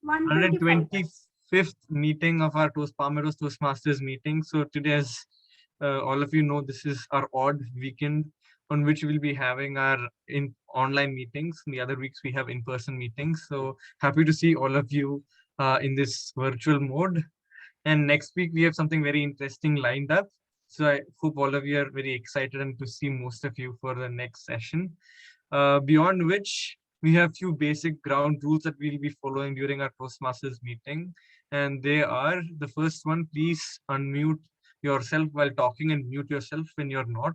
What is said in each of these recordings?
125th meeting of our Meadows Toastmasters meeting. So today, as all of you know, this is our odd weekend on which we'll be having our online meetings. In the other weeks, we have in-person meetings. So happy to see all of you in this virtual mode. And next week, we have something very interesting lined up. So I hope all of you are very excited and to see most of you for the next session. Beyond which, we have few basic ground rules that we'll be following during our Toastmasters meeting. And they are, the first one, please unmute yourself while talking and mute yourself when you're not.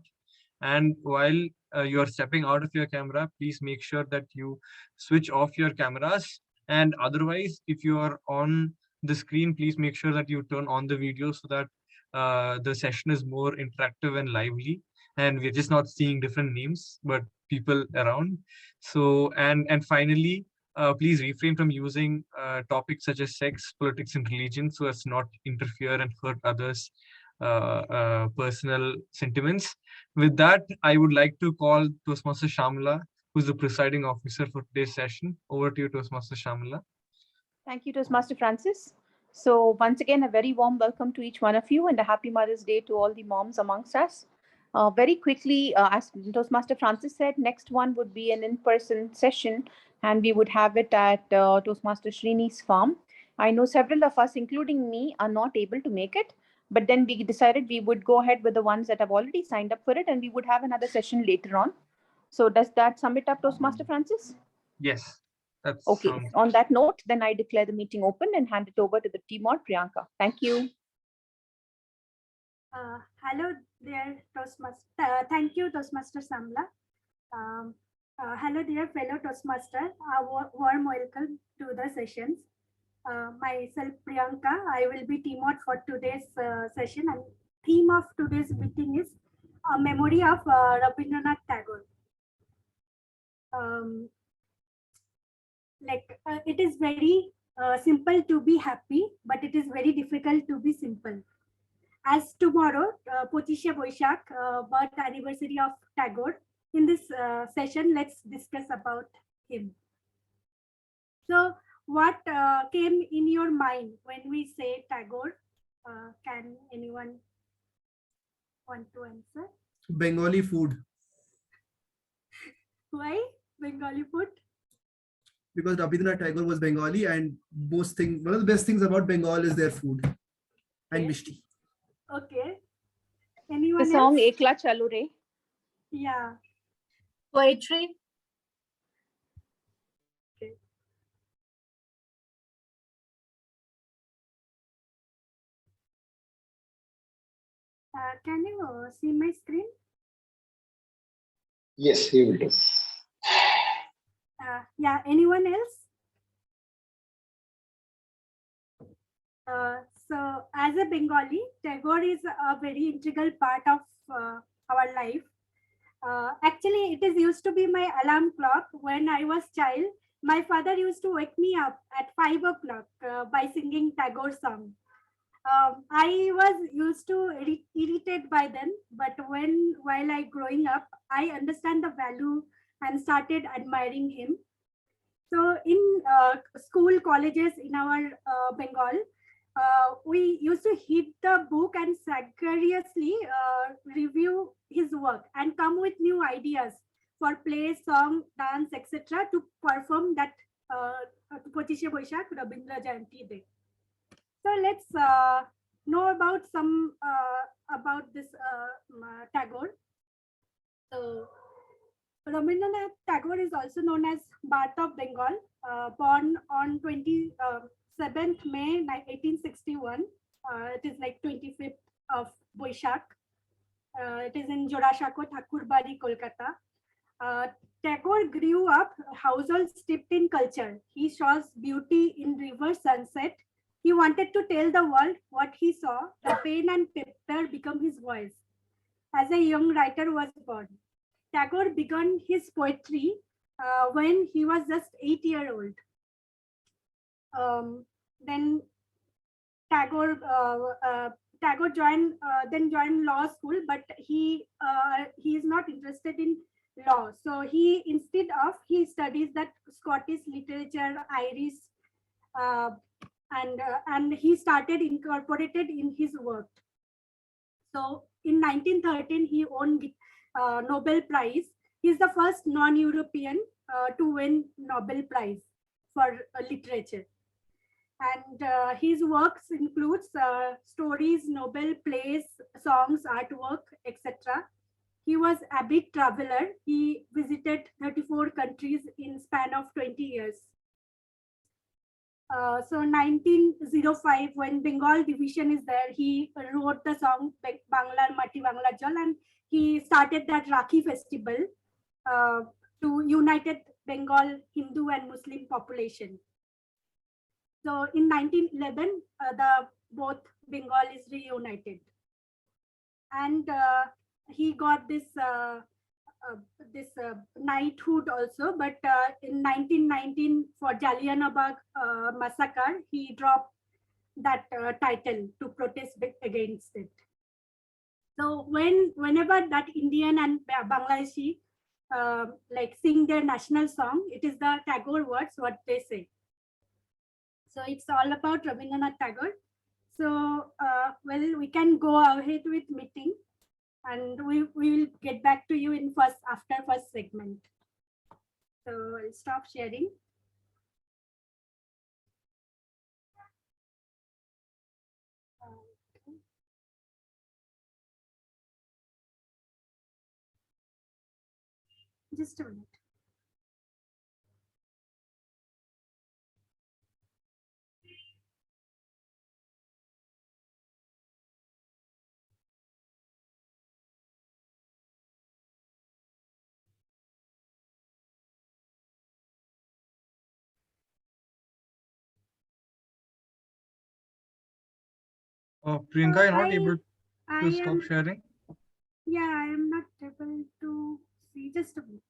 And while you're stepping out of your camera, please make sure that you switch off your cameras. And otherwise, if you are on the screen, please make sure that you turn on the video so that the session is more interactive and lively. And we're just not seeing different names, but people around. So, and finally, please refrain from using topics such as sex, politics, and religion so as not interfere and hurt others' personal sentiments. With that, I would like to call Toastmaster Shyamala, who's the presiding officer for today's session. Over to you, Toastmaster Shyamala. Thank you, Toastmaster Francis. So once again, a very warm welcome to each one of you and a happy Mother's Day to all the moms amongst us. Very quickly, as Toastmaster Francis said, next one would be an in-person session, and we would have it at Toastmaster Srini's farm. I know several of us, including me, are not able to make it, but then we decided we would go ahead with the ones that have already signed up for it, and we would have another session later on. So does that sum it up, Toastmaster Francis? Yes. That's okay. On that note, then I declare the meeting open and hand it over to the TMOD Priyanka. Thank you. Hello dear Toastmaster. Thank you, Toastmaster Shyamala. Hello dear fellow Toastmaster. Warm welcome to the sessions. Myself Priyanka. I will be TMOD for today's session, and theme of today's meeting is a memory of Rabindranath Tagore. It is very simple to be happy, but it is very difficult to be simple. As tomorrow, 25 Boishakh, birth anniversary of Tagore, in this session, let's discuss about him. So, what came in your mind when we say Tagore? Can anyone want to answer? Bengali food. Why Bengali food? Because Rabindranath Tagore was Bengali, and one of the best things about Bengal is their food and mishti. Okay. Anyone the song else? Ekla Chalu Re. Yeah. Poetry. Okay. Can you see my screen? Yes, he will do. Yeah, anyone else? So as a Bengali, Tagore is a very integral part of our life. Actually, it is used to be my alarm clock when I was child. My father used to wake me up at 5 o'clock by singing Tagore song. I was used to irritated by them, but while I growing up, I understand the value and started admiring him. So in school, colleges in our Bengal, we used to hit the book and sagaciously review his work and come with new ideas for play, song, dance, etc. to perform that 25 Boishakh Rabindra Jayanti Day. So let's know about some about this Tagore. So Rabindranath Tagore is also known as Bharat of Bengal, born on 27th May 1861. It is like 25th of Boishakh. It is in Jorashako, Thakurbari, Kolkata. Tagore grew up household steeped in culture. He saw beauty in river sunset. He wanted to tell the world what he saw. The pen and paper became his voice. As a young writer was born. Tagore began his poetry when he was just 8 years old. Then Tagore joined law school, but he is not interested in law. So he studies that Scottish literature, Irish and he started incorporated in his work. So in 1913, he won Nobel Prize. He's the first non-European to win Nobel Prize for literature. And his works includes stories, novel, plays, songs, artwork, etc. He was a big traveler. He visited 34 countries in span of 20 years. So 1905, when Bengal division is there, he wrote the song Banglar Mati Banglar Jal, and he started that Rakhi festival to united Bengal Hindu and Muslim population. So in 1911, the both Bengal is reunited, and he got this knighthood also. But in 1919, for Jallianwala massacre, he dropped that title to protest against it. So whenever that Indian and Bangladeshi like sing their national song, it is the Tagore words what they say. So it's all about Rabindranath Tagore. So well, we can go ahead with meeting, and we will get back to you in after first segment. So I'll stop sharing. Just a minute. Priyanka, you're not able to stop am, sharing? Yeah, I am not able to see. Just a minute.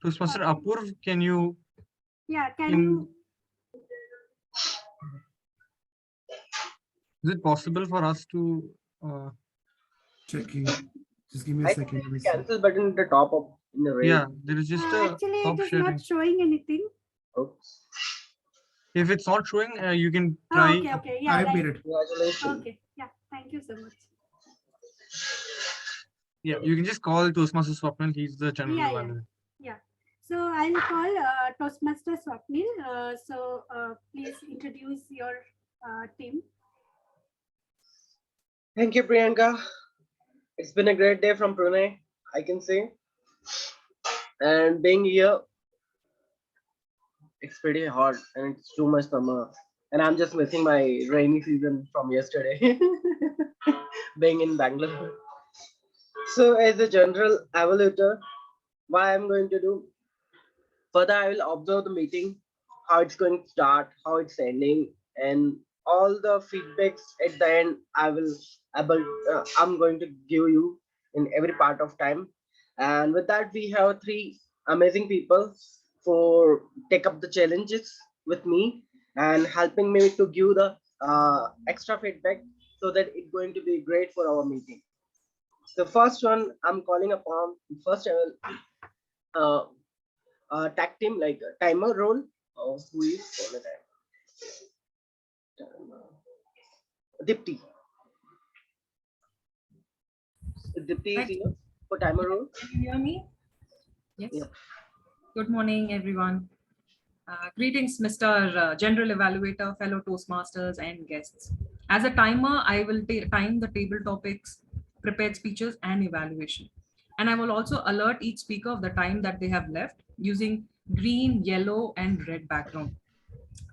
Toastmaster Apoorv, can you? Yeah, can you? Is it possible for us to? Checking. Just give me a second. Cancel button at the top of in the right. Yeah, there is just a actually stop it is sharing. not showing anything. Oops. If it's not showing, you can try. Oh, okay. Yeah, I've made it. Congratulations. Okay. Yeah. Thank you so much. Yeah, you can just call Toastmaster Swapnil. He's the general manager. Yeah. So I'll call Toastmaster Swapnil. So please introduce your team. Thank you, Priyanka. It's been a great day from Pune, I can say. And being here, it's pretty hot and it's too much summer. And I'm just missing my rainy season from yesterday, being in Bangalore. So as a general evaluator, what I'm going to do, further I will observe the meeting, how it's going to start, how it's ending, and all the feedbacks at the end I'm going to give you in every part of time. And with that, we have three amazing people for take up the challenges with me and helping me to give the extra feedback so that it's going to be great for our meeting. The first one I'm calling upon, first I will tag team like a timer role. Who is for the time? Dipti. Dipti is here for timer role. Can you hear me? Yes. Yeah. Good morning, everyone. Greetings, Mr. General Evaluator, fellow Toastmasters, and guests. As a timer, I will time the table topics, prepared speeches, and evaluation. And I will also alert each speaker of the time that they have left using green, yellow, and red background.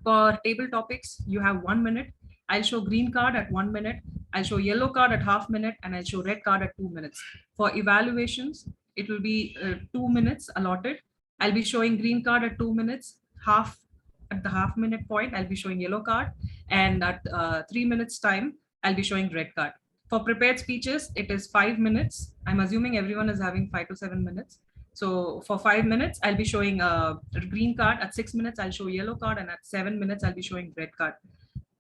For table topics, you have 1 minute. I'll show green card at 1 minute. I'll show yellow card at half minute, and I'll show red card at 2 minutes. For evaluations, it will be 2 minutes allotted. I'll be showing green card at 2 minutes, at the half minute point, I'll be showing yellow card, and at 3 minutes time, I'll be showing red card. For prepared speeches, it is 5 minutes. I'm assuming everyone is having 5 to 7 minutes. So for 5 minutes, I'll be showing a green card. At 6 minutes, I'll show yellow card, and at 7 minutes, I'll be showing red card.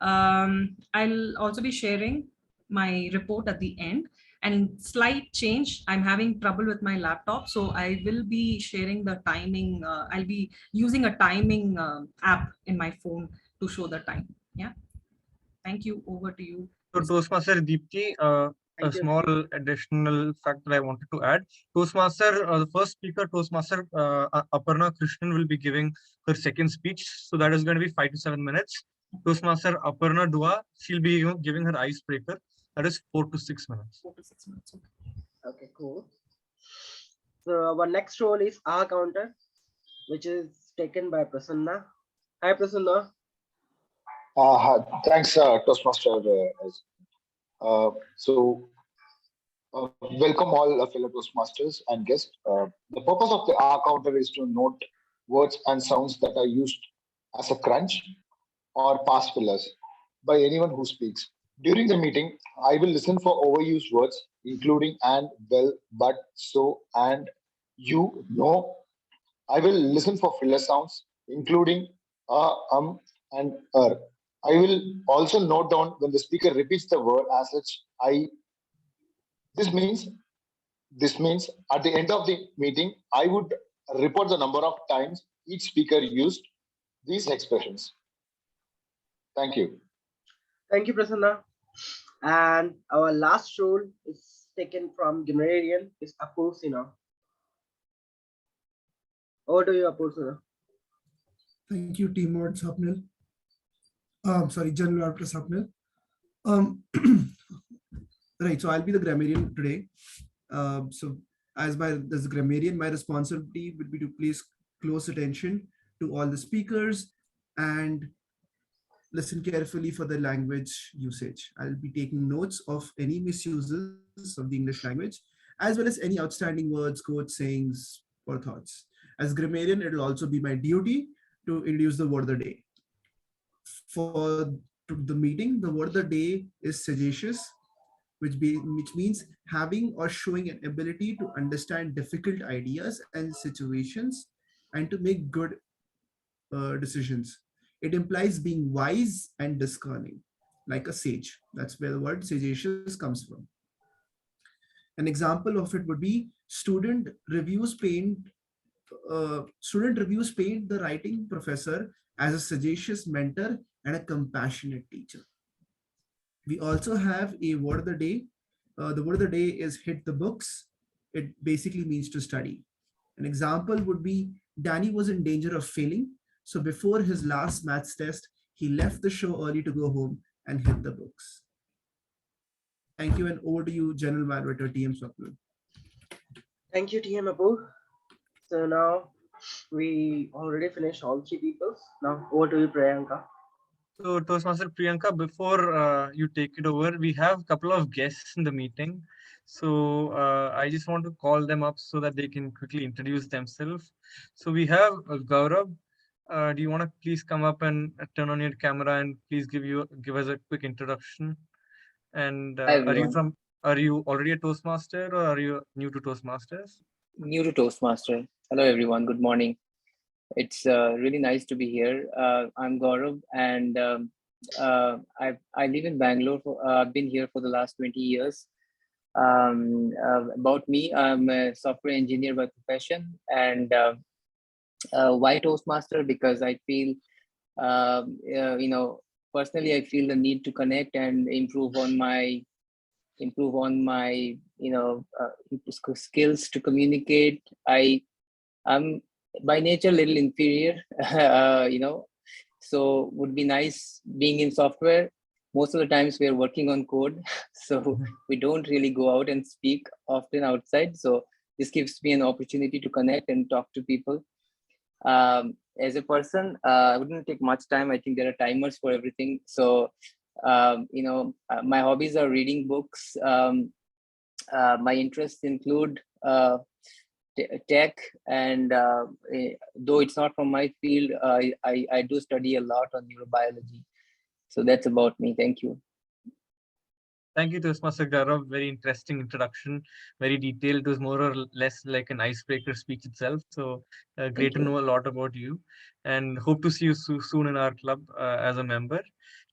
I'll also be sharing my report at the end. And slight change, I'm having trouble with my laptop, so I will be sharing the timing. I'll be using a timing app in my phone to show the time. Yeah. Thank you. Over to you. So Toastmaster Deepti, a Thank you. small additional fact that I wanted to add. Toastmaster, the first speaker, Toastmaster Aparna Krishnan will be giving her second speech. So that is going to be 5 to 7 minutes. Toastmaster Aparna Dua, she'll be giving her icebreaker. That is 4 to 6 minutes. 4 to 6 minutes. Okay. Okay, cool. So our next role is our counter, which is taken by Prasanna. Hi, Prasanna. Thanks, Toastmaster. Welcome all fellow Toastmasters and guests. The purpose of the R counter is to note words and sounds that are used as a crunch or pass fillers by anyone who speaks. During the meeting, I will listen for overused words, including and, well, but, so, and, you, no. I will listen for filler sounds, including and I will also note down when the speaker repeats the word as such. This means at the end of the meeting, I would report the number of times each speaker used these expressions. Thank you. Thank you, Prasanna. And our last role is taken from Grammarian is Apoorv. Over to you, Apoorv. Thank you, TMOD Swapnil. Sorry, General Swapnil. Right, so I'll be the grammarian today. So as a grammarian, my responsibility would be to place close attention to all the speakers and listen carefully for the language usage. I'll be taking notes of any misuses of the English language, as well as any outstanding words, quotes, sayings, or thoughts. As grammarian, it will also be my duty to introduce the word of the day. For the meeting, the word of the day is sagacious, which means having or showing an ability to understand difficult ideas and situations and to make good decisions. It implies being wise and discerning, like a sage. That's where the word sagacious comes from. An example of it would be student reviews paint the writing professor as a sagacious mentor and a compassionate teacher. We also have a word of the day. The word of the day is hit the books. It basically means to study. An example would be Danny was in danger of failing. So before his last maths test, he left the show early to go home and hit the books. Thank you, and over to you, General Evaluator TM Swapnil. Thank you, TM Apoorv. So now we already finished all three people. Now over to you, Priyanka. So Toastmaster Priyanka, before you take it over, we have a couple of guests in the meeting. So I just want to call them up so that they can quickly introduce themselves. So we have Gaurab. Do you want to please come up and turn on your camera and please give us a quick introduction? And are you already a Toastmaster or are you new to Toastmasters? New to Toastmaster. Hello everyone. Good morning. It's really nice to be here. I'm Gaurav, and I live in Bangalore. I've been here for the last 20 years. About me, I'm a software engineer by profession, and why Toastmaster? Because I feel, personally, I feel the need to connect and improve on my skills to communicate. I'm by nature a little inferior, so would be nice being in software. Most of the times we are working on code, so we don't really go out and speak often outside. So this gives me an opportunity to connect and talk to people. As a person, I wouldn't take much time. I think there are timers for everything. So, my hobbies are reading books. My interests include tech, and though it's not from my field, I do study a lot on neurobiology. So that's about me. Thank you. Thank you, Toastmaster Gaurav. Very interesting introduction, very detailed. It was more or less like an icebreaker speech itself. So great to know a lot about you, and hope to see you soon in our club as a member.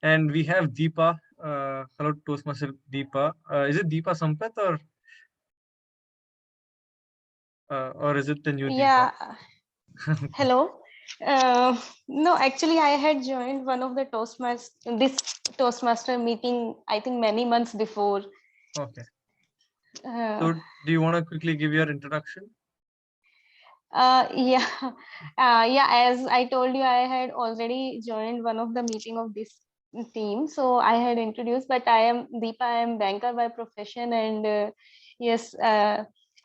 And we have Deepa. Hello, Toastmaster Deepa. Is it Deepa Sampath or is it the new Deepa? Yeah. Hello. No, actually, I had joined one of the this Toastmaster meeting, I think many months before. Okay. Uh, So do you want to quickly give your introduction? yeah. Yeah, as I told you, I had already joined one of the meeting of this team. So I had introduced, but I am Deepa, I am banker by profession. And yes,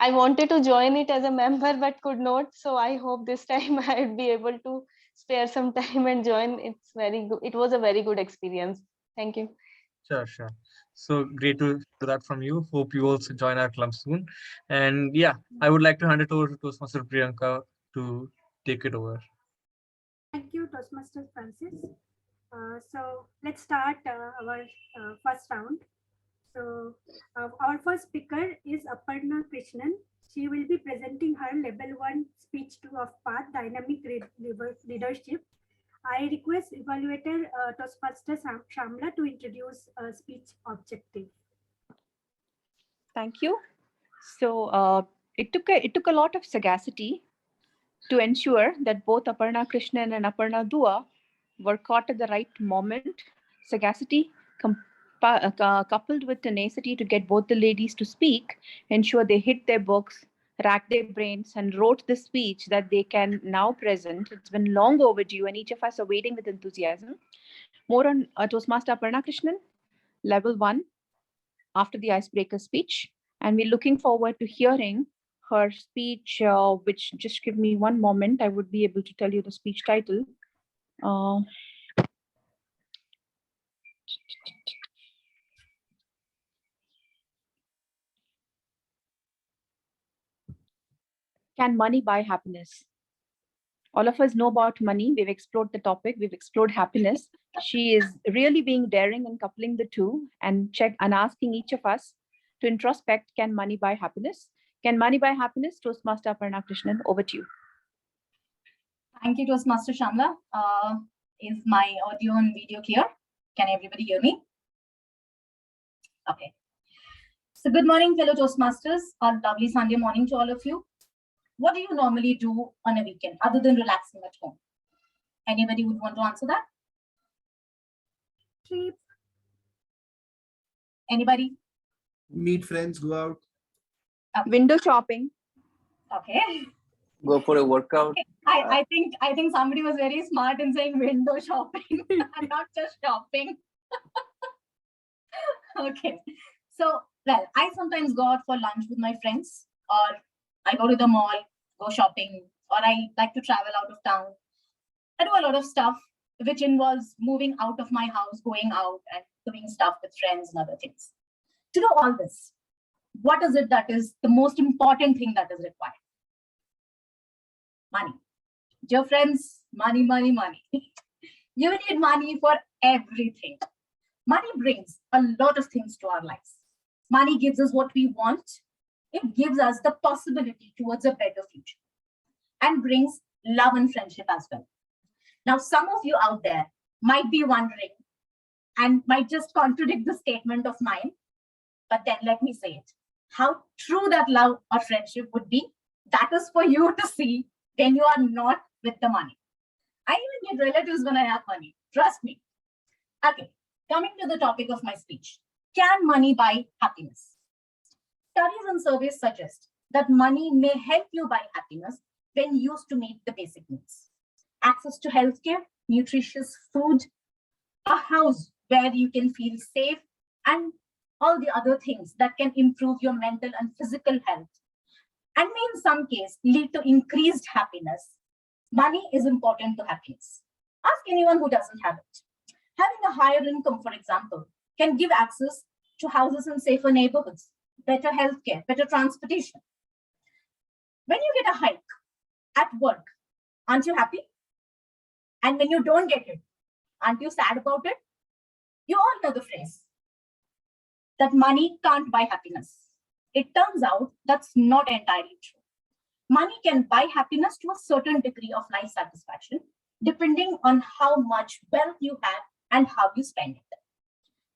I wanted to join it as a member, but could not. So I hope this time I'll be able to spare some time and join. It's very good. It was a very good experience. Thank you. Sure, sure. So great to do that from you. Hope you also join our club soon. And yeah, I would like to hand it over to Toastmaster Priyanka to take it over. Thank you, Toastmasters Francis. So let's start our first round. So our first speaker is Aparna Krishnan. She will be presenting her level 1 speech 2 of path dynamic leadership. I request evaluator Toastmaster Shyamala to introduce speech objective. Thank you. So it took a lot of sagacity to ensure that both Aparna Krishnan and Aparna Dua were caught at the right moment. Sagacity coupled with tenacity to get both the ladies to speak, ensure they hit their books, racked their brains, and wrote the speech that they can now present. It's been long overdue, and each of us are waiting with enthusiasm. More on Toastmaster Aparna Krishnan, level 1, after the icebreaker speech. And we're looking forward to hearing her speech, which, just give me one moment, I would be able to tell you the speech title. Can money buy happiness? All of us know about money. We've explored the topic. We've explored happiness. She is really being daring and coupling the two and asking each of us to introspect, can money buy happiness? Can money buy happiness? Toastmaster Aparna Krishnan, over to you. Thank you, Toastmaster Shyamala. Is my audio and video clear? Can everybody hear me? Okay. So good morning, fellow Toastmasters. A lovely Sunday morning to all of you. What do you normally do on a weekend other than relaxing at home? Anybody would want to answer that? Sleep. Anybody? Meet friends, go out. Okay. Window shopping. Okay. Go for a workout. I think somebody was very smart in saying window shopping and not just shopping. Okay. So, well, I sometimes go out for lunch with my friends, or I go to the mall, go shopping, or I like to travel out of town. I do a lot of stuff which involves moving out of my house, going out and doing stuff with friends and other things. To do all this, what is it that is the most important thing that is required? Money. Dear friends, money, money, money. You need money for everything. Money brings a lot of things to our lives. Money gives us what we want. It gives us the possibility towards a better future and brings love and friendship as well. Now, some of you out there might be wondering and might just contradict the statement of mine, but then let me say it. How true that love or friendship would be, that is for you to see when you are not with the money. I even get relatives when I have money. Trust me. Okay, coming to the topic of my speech. Can money buy happiness? Studies and surveys suggest that money may help you buy happiness when used to meet the basic needs. Access to healthcare, nutritious food, a house where you can feel safe, and all the other things that can improve your mental and physical health, and may in some case lead to increased happiness. Money is important to happiness. Ask anyone who doesn't have it. Having a higher income, for example, can give access to houses in safer neighborhoods, better healthcare, better transportation. When you get a hike at work, aren't you happy? And when you don't get it, aren't you sad about it? You all know the phrase that money can't buy happiness. It turns out that's not entirely true. Money can buy happiness to a certain degree of life satisfaction, depending on how much wealth you have and how you spend it.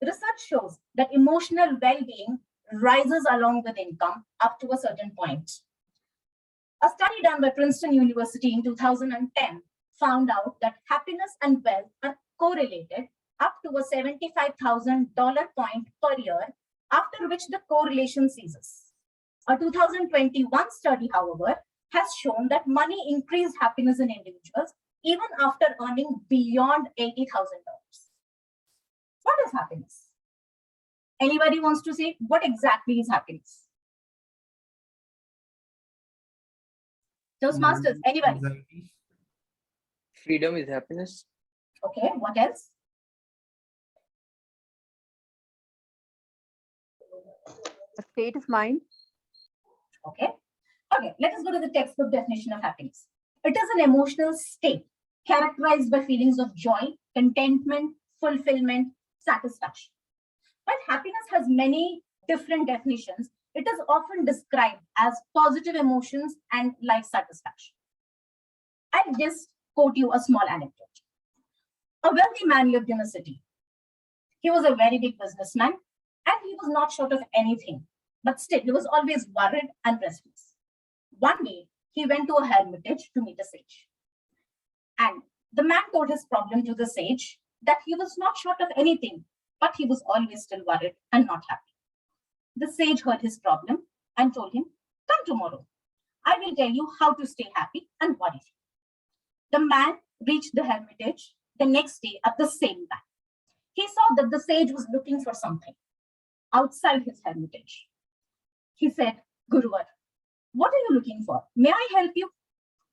Research shows that emotional well-being rises along with income up to a certain point. A study done by Princeton University in 2010 found out that happiness and wealth are correlated up to a $75,000 point per year, after which the correlation ceases. A 2021 study, however, has shown that money increased happiness in individuals even after earning beyond $80,000. What is happiness? Anybody wants to say what exactly is happiness? Toastmasters, anybody? Anxiety. Freedom is happiness. Okay, what else? A state of mind. Okay. Okay, let us go to the textbook definition of happiness. It is an emotional state characterized by feelings of joy, contentment, fulfillment, satisfaction. While happiness has many different definitions, it is often described as positive emotions and life satisfaction. I'll just quote you a small anecdote. A wealthy man lived in a city. He was a very big businessman and he was not short of anything, but still he was always worried and restless. One day, he went to a hermitage to meet a sage. And the man told his problem to the sage that he was not short of anything, but he was always still worried and not happy. The sage heard his problem and told him, "Come tomorrow. I will tell you how to stay happy and worry-free." The man reached the hermitage the next day at the same time. He saw that the sage was looking for something outside his hermitage. He said, "Guruvar, what are you looking for? May I help you?"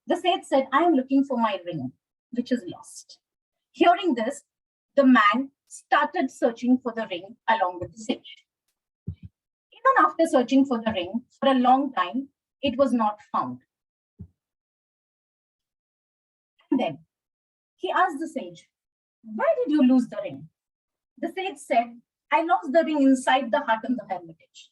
The sage said, "I am looking for my ring, which is lost." Hearing this, the man started searching for the ring along with the sage. Even after searching for the ring for a long time, it was not found. And then he asked the sage, "Why did you lose the ring?" The sage said, "I lost the ring inside the hut in the hermitage."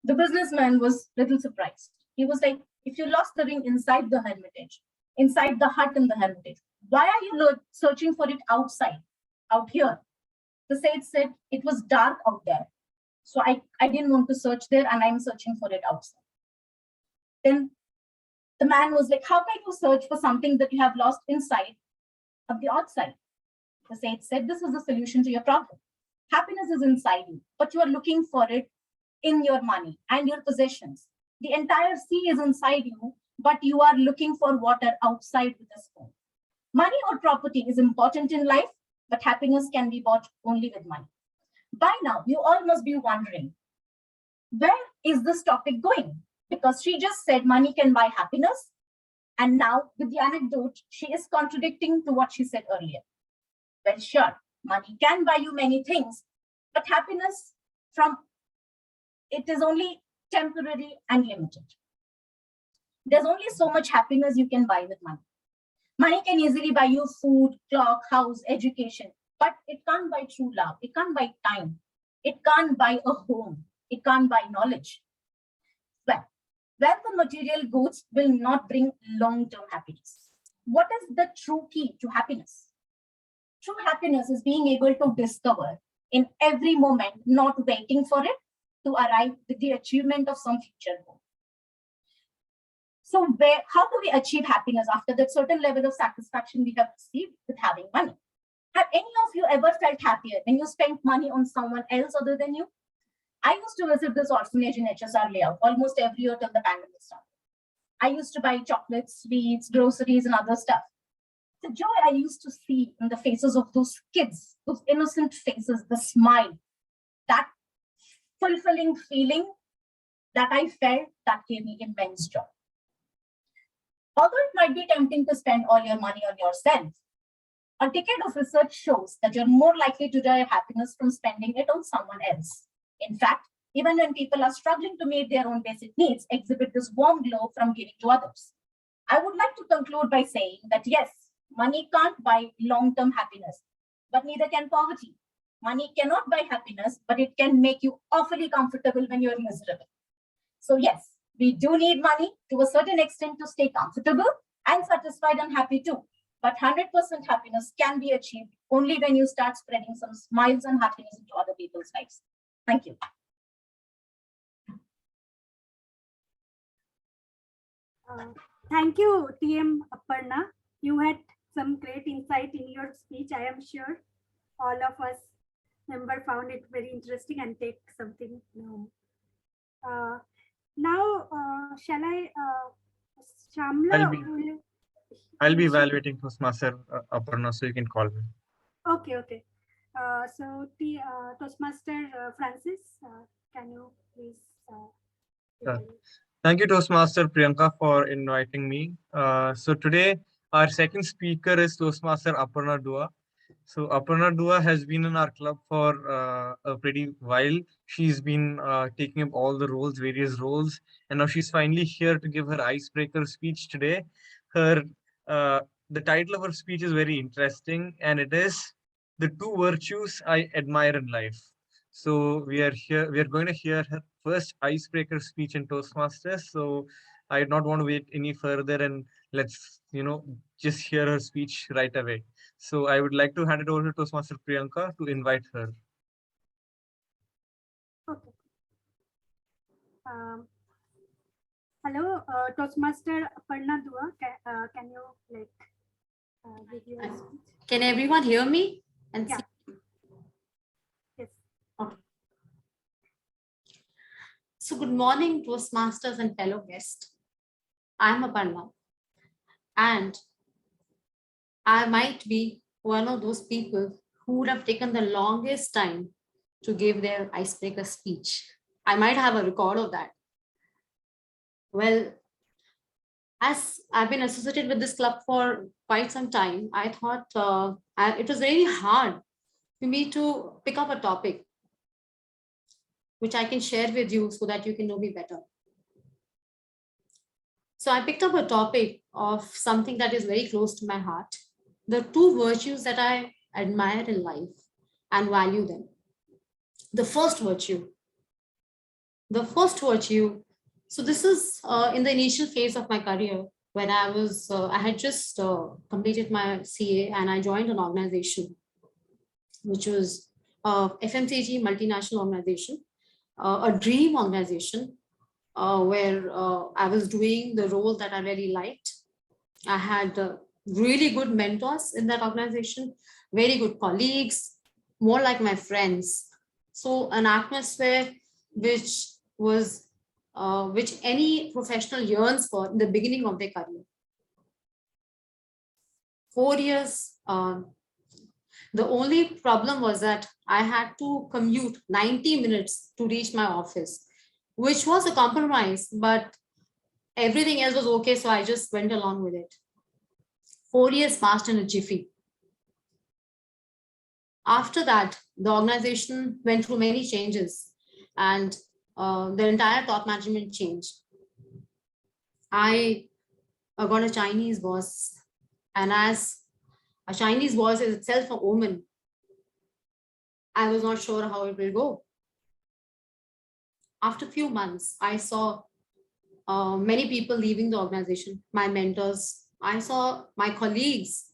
The businessman was a little surprised. He was like, "If you lost the ring inside the hermitage, inside the hut in the hermitage, why are you searching for it outside, out here?" The sage said, "It was dark out there. So I didn't want to search there and I'm searching for it outside." Then the man was like, "How can you search for something that you have lost inside of the outside?" The sage said, "This is the solution to your problem. Happiness is inside you, but you are looking for it in your money and your possessions. The entire sea is inside you, but you are looking for water outside with a spoon. Money or property is important in life, but happiness can be bought only with money." By now, you all must be wondering, where is this topic going? Because she just said money can buy happiness. And now with the anecdote, she is contradicting to what she said earlier. Well, sure, money can buy you many things, but happiness it is only temporary and limited. There's only so much happiness you can buy with money. Money can easily buy you food, clock, house, education, but it can't buy true love. It can't buy time. It can't buy a home. It can't buy knowledge. Well, wealth and material goods will not bring long-term happiness. What is the true key to happiness? True happiness is being able to discover in every moment, not waiting for it to arrive with the achievement of some future goal. So how do we achieve happiness after that certain level of satisfaction we have received with having money? Have any of you ever felt happier when you spent money on someone else other than you? I used to visit this orphanage in HSR layout almost every year till the pandemic started. I used to buy chocolates, sweets, groceries, and other stuff. The joy I used to see in the faces of those kids, those innocent faces, the smile, that fulfilling feeling that I felt, that gave me immense joy. Although it might be tempting to spend all your money on yourself, a decade of research shows that you're more likely to derive happiness from spending it on someone else. In fact, even when people are struggling to meet their own basic needs, exhibit this warm glow from giving to others. I would like to conclude by saying that yes, money can't buy long-term happiness, but neither can poverty. Money cannot buy happiness, but it can make you awfully comfortable when you're miserable. So yes, we do need money to a certain extent to stay comfortable and satisfied and happy too. But 100% happiness can be achieved only when you start spreading some smiles and happiness into other people's lives. Thank you. Thank you, TM Aparna. You had some great insight in your speech. I am sure all of us member found it very interesting and take something new. Now, shall I, Shyamala? I'll be evaluating Toastmaster Aparna, so you can call me. Okay, okay. So, Toastmaster Francis, can you please? Thank you, Toastmaster Priyanka, for inviting me. So today, our second speaker is Toastmaster Aparna Dua. So Aparna Dua has been in our club for a pretty while. She's been taking up all the roles, various roles, and now she's finally here to give her icebreaker speech today. Her the title of her speech is very interesting, and it is "The Two Virtues I Admire in Life." So we are going to hear her first icebreaker speech in Toastmasters. So I do not want to wait any further, and let's just hear her speech right away. So I would like to hand it over to Toastmaster Priyanka to invite her. Okay. Hello, Toastmaster Aparna Dua. Can you give your speech? Can everyone hear me? And yeah. Yes. Okay. So good morning, Toastmasters and fellow guests. I'm Aparna, and I might be one of those people who would have taken the longest time to give their icebreaker speech. I might have a record of that. Well, as I've been associated with this club for quite some time, I thought it was very hard for me to pick up a topic which I can share with you so that you can know me better. So I picked up a topic of something that is very close to my heart, the two virtues that I admire in life and value them. The first virtue. So this is in the initial phase of my career when I had just completed my CA and I joined an organization, which was FMCG multinational organization, a dream organization where I was doing the role that I really liked. I had really good mentors in that organization, very good colleagues, more like my friends. So an atmosphere which any professional yearns for in the beginning of their career. 4 years, the only problem was that I had to commute 90 minutes to reach my office, which was a compromise, but everything else was okay, so I just went along with it. 4 years passed in a jiffy. After that, the organization went through many changes and the entire top management changed. I got a Chinese boss, and as a Chinese boss is itself a woman, I was not sure how it will go. After a few months, I saw many people leaving the organization, my mentors. I saw my colleagues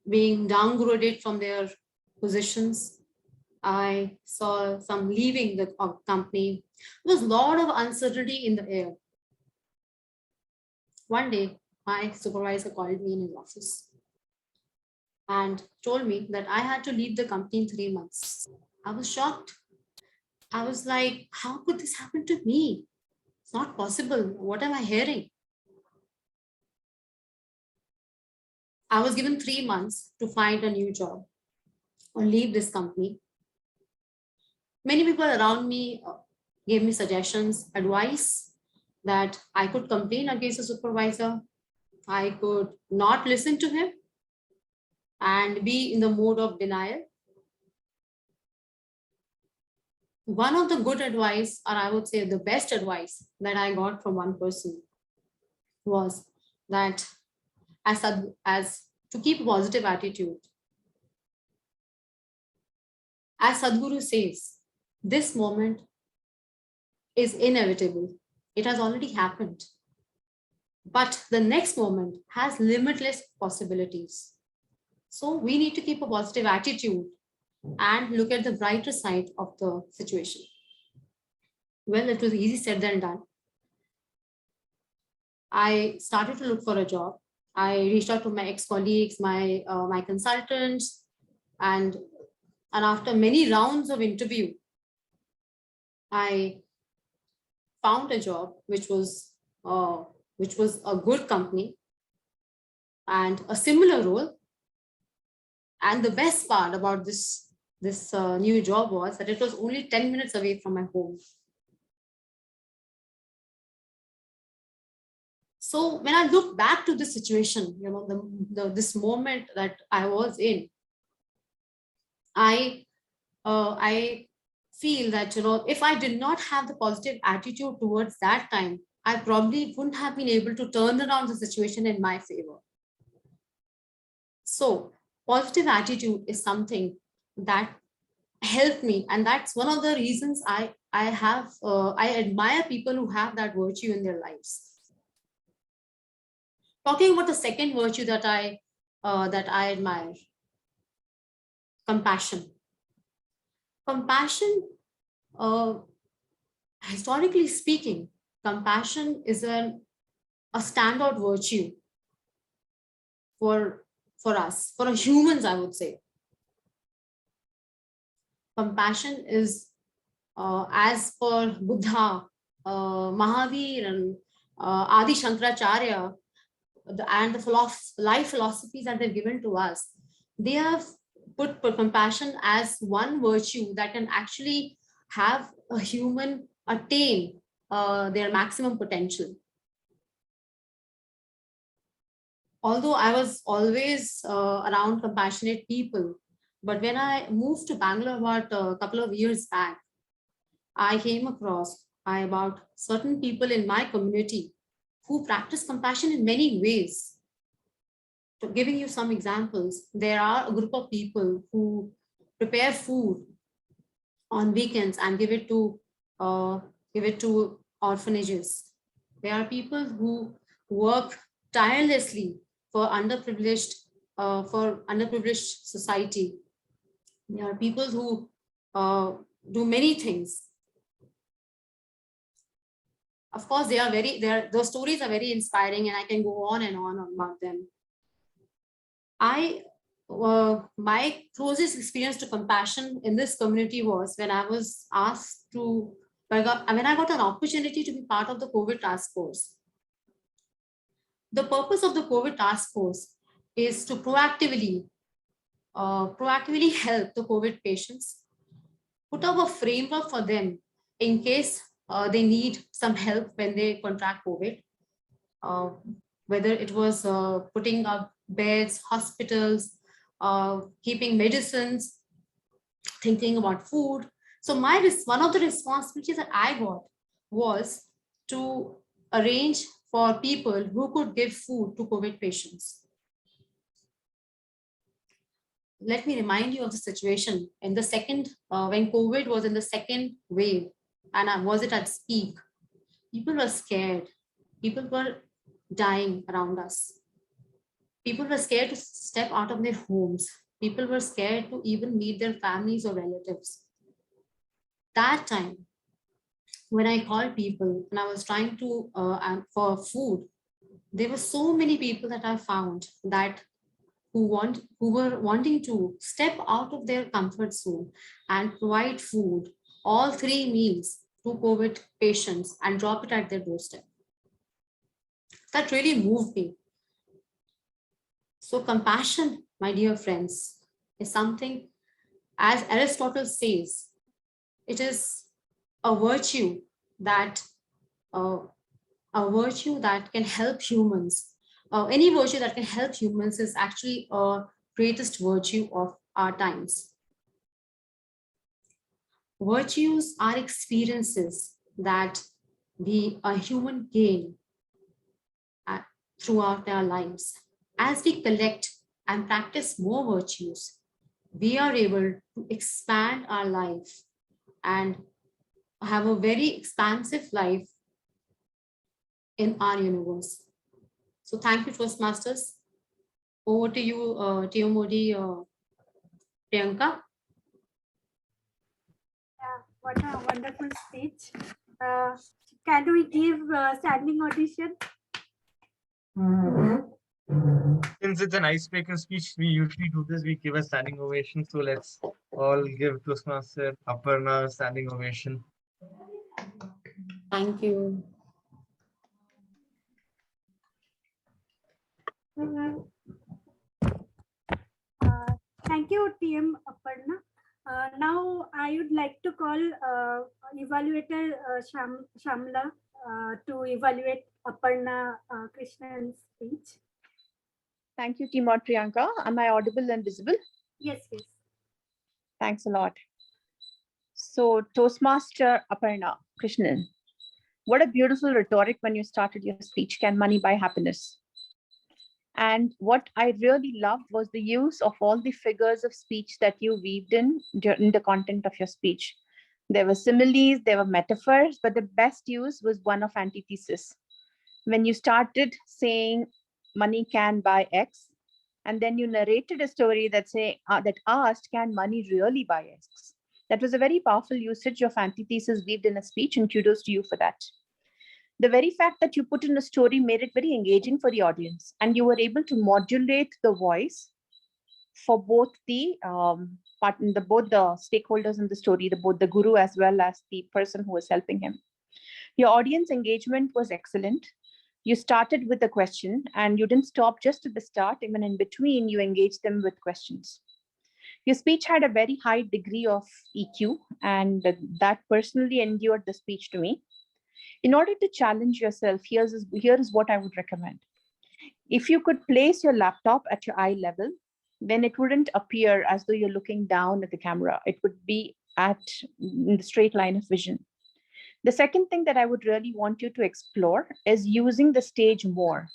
being downgraded from their positions. I saw some leaving the company. There was a lot of uncertainty in the air. One day, my supervisor called me in his office and told me that I had to leave the company in 3 months. I was shocked. I was like, how could this happen to me? It's not possible. What am I hearing? I was given 3 months to find a new job or leave this company. Many people around me gave me suggestions, advice that I could complain against the supervisor. I could not listen to him and be in the mode of denial. One of the good advice, or I would say the best advice that I got from one person was that as to keep a positive attitude. As Sadhguru says, this moment is inevitable. It has already happened. but the next moment has limitless possibilities. So we need to keep a positive attitude and look at the brighter side of the situation. Well, it was easy said than done. I started to look for a job. I reached out to my ex-colleagues, my consultants, and after many rounds of interview, I found a job which was a good company and a similar role. And the best part about this new job was that it was only 10 minutes away from my home. So when I look back to this situation, this moment that I was in, I feel that, if I did not have the positive attitude towards that time, I probably wouldn't have been able to turn around the situation in my favor. So positive attitude is something that helped me. And that's one of the reasons I admire people who have that virtue in their lives. Talking about the second virtue that I admire, compassion. Compassion, historically speaking, compassion is a standout virtue for us, for humans, I would say. Compassion is, as per Buddha, Mahavir, and Adi Shankaracharya, and the life philosophies that they've given to us, they have put compassion as one virtue that can actually have a human attain their maximum potential. Although I was always around compassionate people, but when I moved to Bangalore about a couple of years back, I came across about certain people in my community who practice compassion in many ways. So giving you some examples, there are a group of people who prepare food on weekends and give it to orphanages. There are people who work tirelessly for underprivileged society. There are people who do many things. Of course, those stories are very inspiring, and I can go on and on about them. My closest experience to compassion in this community was when I was asked to, when I got an opportunity to be part of the COVID task force. The purpose of the COVID task force is to proactively help the COVID patients, put up a framework for them in case they need some help when they contract COVID, whether it was putting up beds, hospitals, keeping medicines, thinking about food. So one of the responsibilities that I got was to arrange for people who could give food to COVID patients. Let me remind you of the situation in the when COVID was in the second wave, and was it at its peak. People were scared. People were dying around us. People were scared to step out of their homes. People were scared to even meet their families or relatives. That time, when I called people and I was trying to, for food, there were so many people that I found that who were wanting to step out of their comfort zone and provide food, all 3 meals to COVID patients and drop it at their doorstep. That really moved me. So compassion, my dear friends, is something, as Aristotle says, it is a virtue that can help humans. Any virtue that can help humans is actually a greatest virtue of our times. Virtues are experiences that a human gain throughout our lives. As we collect and practice more virtues, we are able to expand our life and have a very expansive life in our universe. So thank you, Toastmasters. Over to you, TMOD Priyanka. Yeah, what a wonderful speech. Can we give standing audition? Since it's an icebreaker speech, we usually do this. We give a standing ovation. So let's all give Toastmaster Aparna a standing ovation. Thank you. Thank you, TM Aparna. Now I would like to call Evaluator Shyamala to evaluate Aparna Krishnan's speech. Thank you, TMOD Priyanka. Am I audible and visible? Yes, yes. Thanks a lot. So, Toastmaster Aparna Krishnan, what a beautiful rhetoric when you started your speech. Can money buy happiness? And what I really loved was the use of all the figures of speech that you weaved in during the content of your speech. There were similes, there were metaphors, but the best use was one of antithesis. When you started saying money can buy X, and then you narrated a story that asked, can money really buy X? That was a very powerful usage of antithesis weaved in a speech, and kudos to you for that. The very fact that you put in a story made it very engaging for the audience, and you were able to modulate the voice for both the both the stakeholders in the story, both the guru as well as the person who was helping him. Your audience engagement was excellent. You started with a question and you didn't stop just at the start. Even in between, you engaged them with questions. Your speech had a very high degree of EQ, and that personally endured the speech to me. In order to challenge yourself, here is what I would recommend. If you could place your laptop at your eye level, then it wouldn't appear as though you're looking down at the camera. It would be in the straight line of vision. The second thing that I would really want you to explore is using the stage more.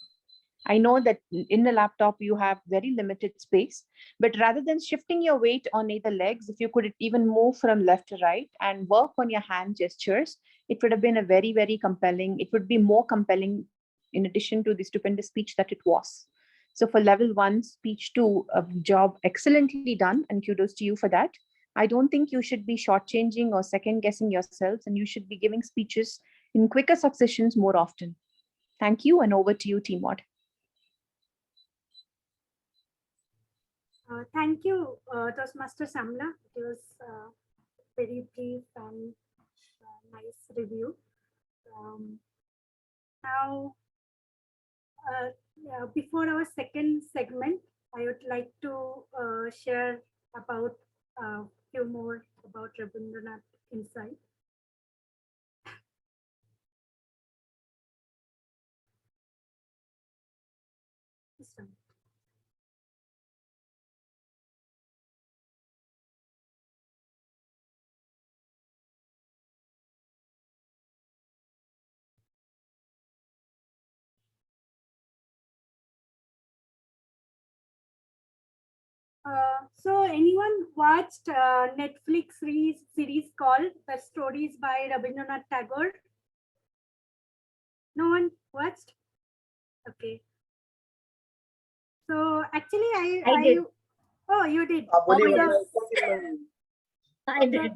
I know that in the laptop, you have very limited space, but rather than shifting your weight on either legs, if you could even move from left to right and work on your hand gestures, it would have been a very, very compelling, it would be more compelling in addition to the stupendous speech that it was. So for level 1, speech 2, a job excellently done, and kudos to you for that. I don't think you should be shortchanging or second guessing yourselves, and you should be giving speeches in quicker successions more often. Thank you, and over to you, TMOD. Thank you, Toastmaster Shyamala. It was very brief and nice review. Now, before our second segment, I would like to share about a few more about Rabindranath insight. So anyone watched Netflix series called The Stories by Rabindranath Tagore? No one watched? Okay. So actually I did. Oh, you did. I did.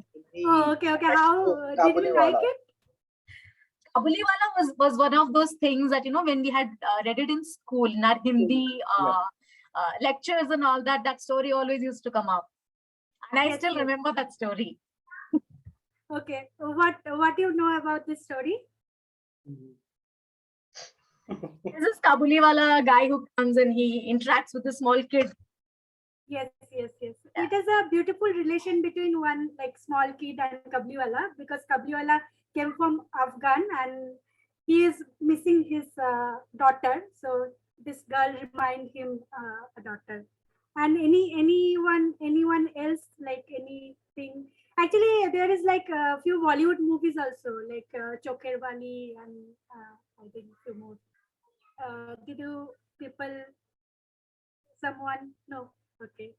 Oh, okay. How did you like it? Kabuliwala was one of those things that, when we had read it in school, in our Hindi lectures and all that, that story always used to come up. And I still remember that story. Okay. What do you know about this story? This is Kabuliwala guy who comes and he interacts with a small kid. Yes. It is a beautiful relation between one small kid and Kabuliwala, because Kabuliwala came from Afghan and he is missing his daughter. So this girl reminds him a daughter. And anyone else anything? Actually, there is a few Bollywood movies also, like Chokerwali and I think a few more. Did you people? Someone? No. Okay.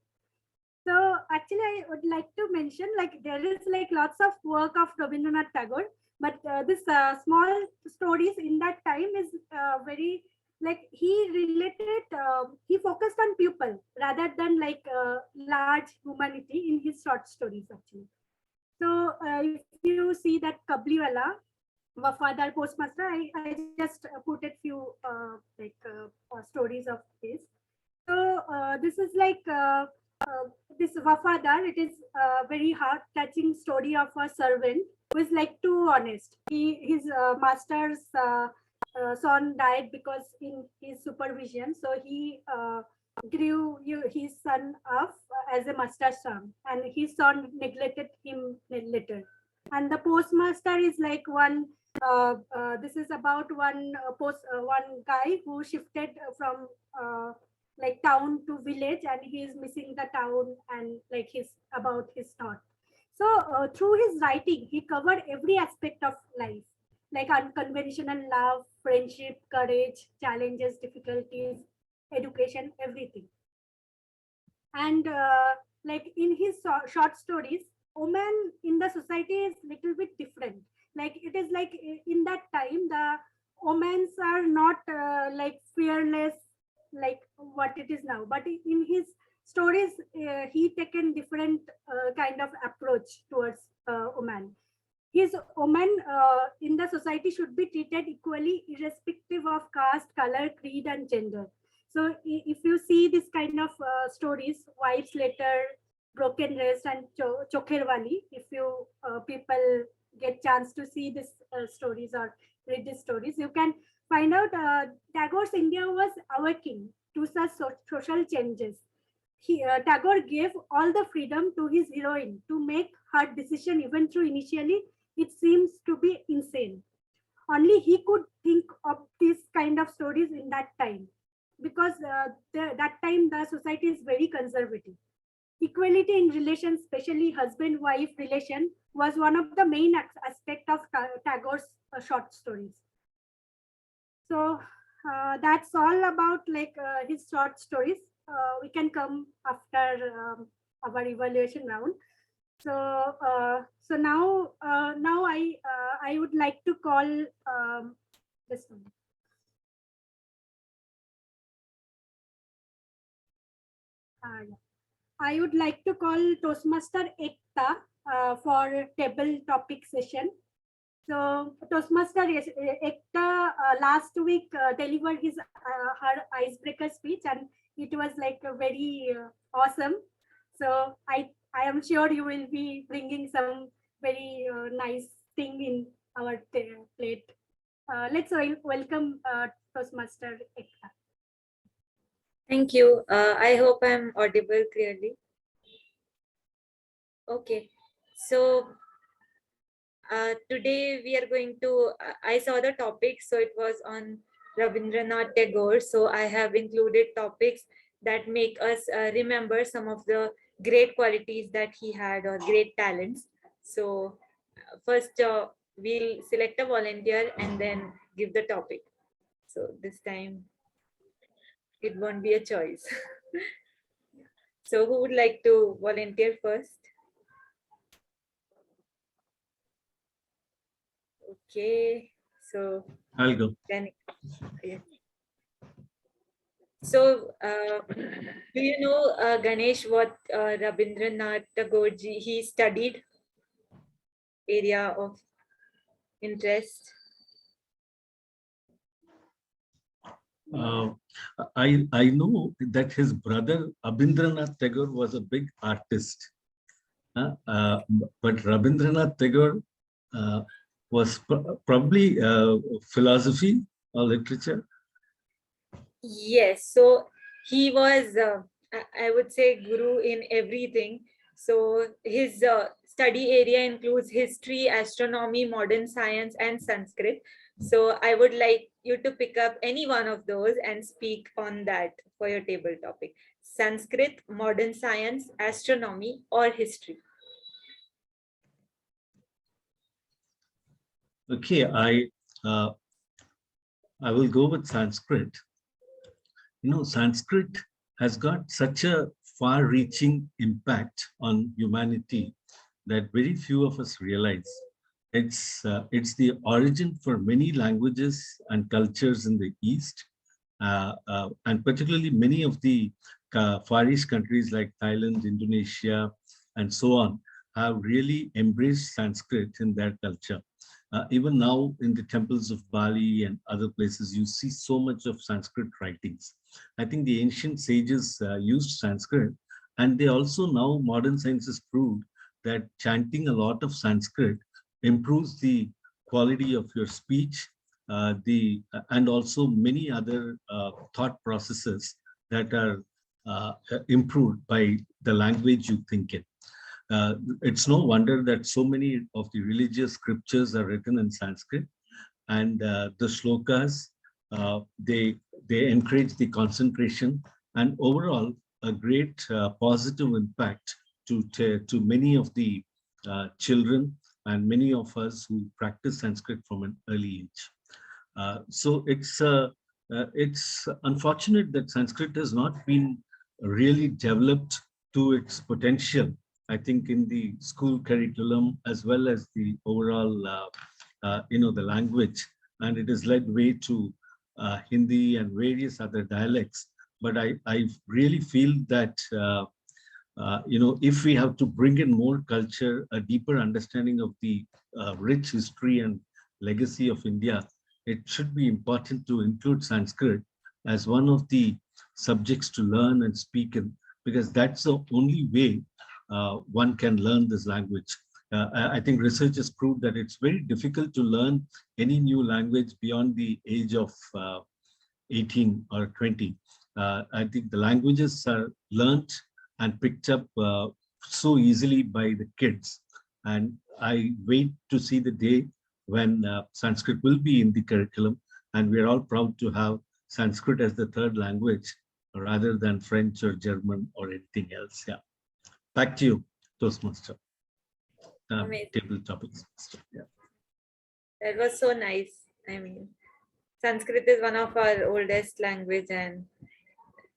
So actually, I would like to mention there is lots of work of Rabindranath Tagore, but this small stories in that time is very like he focused on people rather than like large humanity in his short stories actually. So if you see that Kabliwala, Wafadar Postmaster, I just put a few stories of this. So this is like this Wafadar. It is a very heart-touching story of a servant who is like too honest. His master's son died because in his supervision. So he grew his son up as a master's son, and his son neglected him later. And the postmaster is like one. This is about one one guy who shifted from like town to village, and he is missing the town and like his about his thought. So through his writing, he covered every aspect of life, like unconventional love, friendship, courage, challenges, difficulties, education, everything. And like in his short stories, women in the society is little bit different. Like it is like in that time, the women are not like fearless like what it is now. But in his stories, he taken different kind of approach towards women. His women in the society should be treated equally, irrespective of caste, color, creed, and gender. So if you see this kind of stories, Wife's Letter, Broken Rest, and Chokherwali, if you people get chance to see these stories or read these stories, you can find out Tagore's India was awakening to such social changes. Tagore gave all the freedom to his heroine to make her decision, even though initially it seems to be insane. Only he could think of these kind of stories in that time, because that time the society is very conservative. Equality in relations, especially husband-wife relation, was one of the main aspect of Tagore's short stories. So that's all about like his short stories. We can come after our evaluation round. So so now I would like to call this one. Yeah. I would like to call Toastmaster Ekta for table topic session. So Toastmaster Ekta last week delivered her icebreaker speech, and it was like a very awesome. So I am sure you will be bringing some very nice thing in our plate. Let's welcome Toastmaster Ekta. Thank you. I hope I'm audible clearly. Okay. So today we are going to, I saw the topic, so it was on Rabindranath Tagore. So I have included topics that make us remember some of the great qualities that he had or great talents. So first we'll select a volunteer and then give the topic. So this time it won't be a choice. So who would like to volunteer first? Okay, so I'll go. Then, yeah. So do you know Ganesh, what Rabindranath Tagore ji he studied? Area of interest? I know that his brother Rabindranath Tagore was a big artist, but Rabindranath Tagore was probably philosophy or literature. Yes, so he was, I would say, guru in everything. So his study area includes history, astronomy, modern science, and Sanskrit. So I would like you to pick up any one of those and speak on that for your table topic. Sanskrit, modern science, astronomy, or history. Okay, I will go with Sanskrit. You know, Sanskrit has got such a far-reaching impact on humanity that very few of us realize. It's the origin for many languages and cultures in the East, and particularly many of the Far East countries like Thailand, Indonesia, and so on have really embraced Sanskrit in their culture. Even now in the temples of Bali and other places, you see so much of Sanskrit writings. I think the ancient sages used Sanskrit, and they also now, modern science has proved that chanting a lot of Sanskrit improves the quality of your speech, and also many other thought processes that are improved by the language you think in. It's no wonder that so many of the religious scriptures are written in Sanskrit, and the shlokas, they encourage the concentration and overall a great positive impact to many of the children and many of us who practice Sanskrit from an early age. So it's unfortunate that Sanskrit has not been really developed to its potential, I think, in the school curriculum as well as the overall, the language, and it has led way to Hindi and various other dialects. But I really feel that, if we have to bring in more culture, a deeper understanding of the rich history and legacy of India, it should be important to include Sanskrit as one of the subjects to learn and speak in, because that's the only way one can learn this language. I think research has proved that it's very difficult to learn any new language beyond the age of 18 or 20. I think the languages are learnt and picked up so easily by the kids. And I wait to see the day when Sanskrit will be in the curriculum, and we're all proud to have Sanskrit as the third language rather than French or German or anything else. Yeah. Back to you, Toastmaster. Table topics. Yeah. That was so nice. I mean, Sanskrit is one of our oldest language, and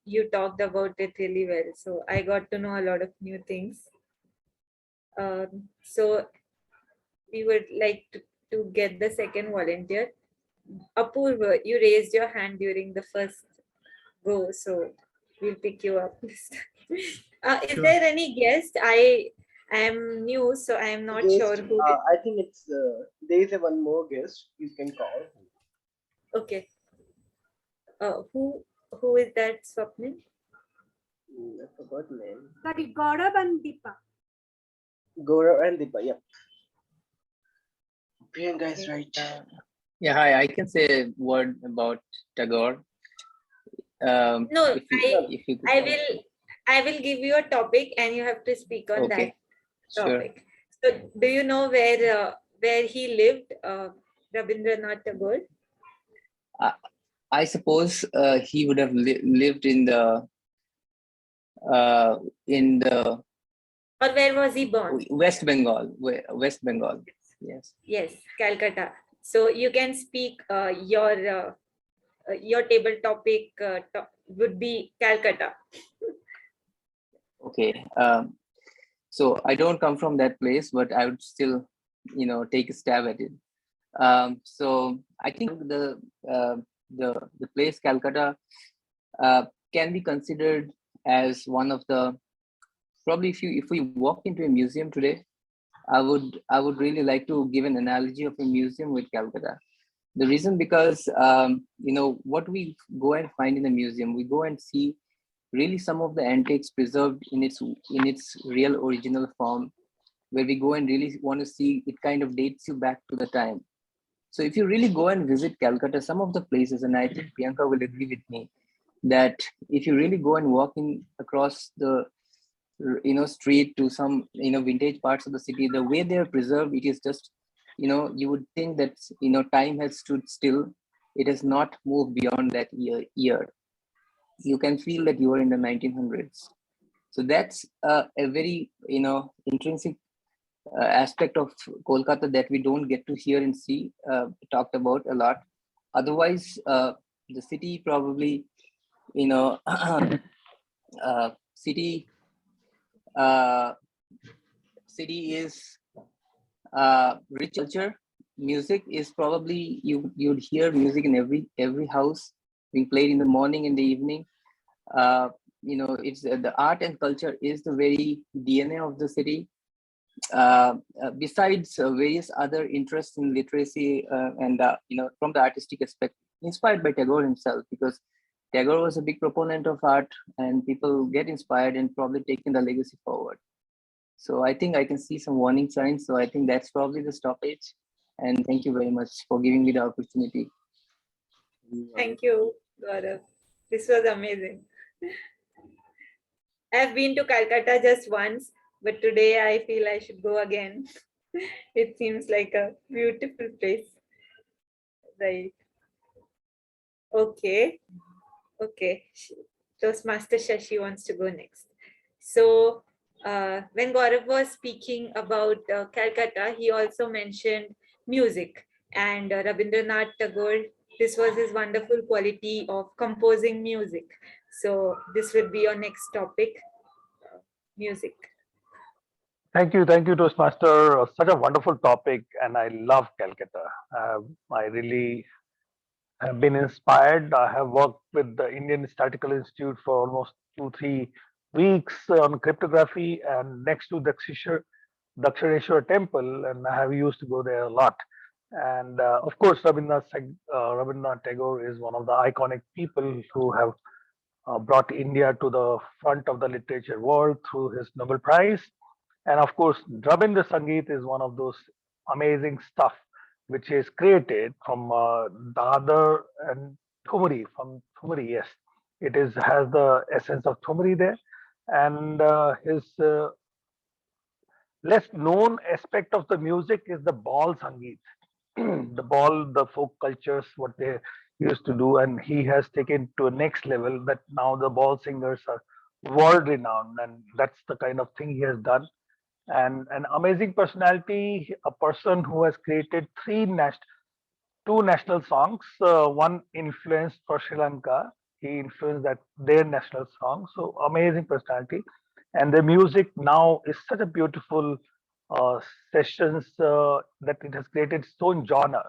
you talked about it really well. So I got to know a lot of new things. So we would like to get the second volunteer. Apoorv, you raised your hand during the first go, so we'll pick you up this time. Is there any guest? I am new, so I am not sure who. I think it's there is one more guest you can call. Okay. Who is that, Swapnil? I forgot the name. Sorry, Gaurab and Deepa. Gaurab and Deepa, yeah. Priyanka is right. Yeah, hi, I can say a word about Tagore. No, I will give you a topic and you have to speak on that topic. Sure. So do you know where he lived, Rabindranath Tagore? I suppose he would have lived in the or where was he born? West Bengal. West Bengal. Yes. Yes, Calcutta. So you can speak your table topic would be Calcutta. Okay. So I don't come from that place, but I would still, take a stab at it. So I think the place Calcutta can be considered as one of the, probably if we walk into a museum today, I would really like to give an analogy of a museum with Calcutta. The reason because what we go and find in a museum, we go and see really some of the antiques preserved in its real original form, where we go and really want to see it kind of dates you back to the time. So if you really go and visit Calcutta, some of the places, and I think Priyanka will agree with me, that if you really go and walk in across the street to some vintage parts of the city, the way they are preserved, it is just you would think that time has stood still. It has not moved beyond that year. You can feel that you are in the 1900s. So that's a very intrinsic aspect of Kolkata that we don't get to hear and see talked about a lot. Otherwise, the city probably city is rich culture. Music is probably you'd hear music in every house, being played in the morning and the evening. It's the art and culture is the very DNA of the city. Besides various other interests in literacy and from the artistic aspect, inspired by Tagore himself, because Tagore was a big proponent of art, and people get inspired and probably taking the legacy forward. So I think I can see some warning signs. So I think that's probably the stoppage. And thank you very much for giving me the opportunity. Thank you, Gaurav. This was amazing. I've been to Calcutta just once, but today I feel I should go again. It seems like a beautiful place. Right. Okay. Okay. Toastmaster Shashi wants to go next. So when Gaurav was speaking about Calcutta, he also mentioned music, and Rabindranath Tagore, this was his wonderful quality of composing music. So this will be your next topic, music. Thank you, Toastmaster. Such a wonderful topic, and I love Calcutta. I really have been inspired. I have worked with the Indian Statistical Institute for almost 2-3 weeks on cryptography, and next to Dakshineshwar temple, and I have used to go there a lot. And of course, Rabindranath Tagore is one of the iconic people who have brought India to the front of the literature world through his Nobel Prize. And of course, Rabindra Sangeet is one of those amazing stuff which is created from Dadar and Thumri, from Thumri, yes. It has the essence of Thumri there. And his less known aspect of the music is the ball Sangeet. The folk cultures, what they used to do, and he has taken to a next level that now the ball singers are world renowned, and that's the kind of thing he has done. And an amazing personality, a person who has created two national songs. One influenced for Sri Lanka. He influenced their national song. So amazing personality, and the music now is such a beautiful sessions that it has created its own genre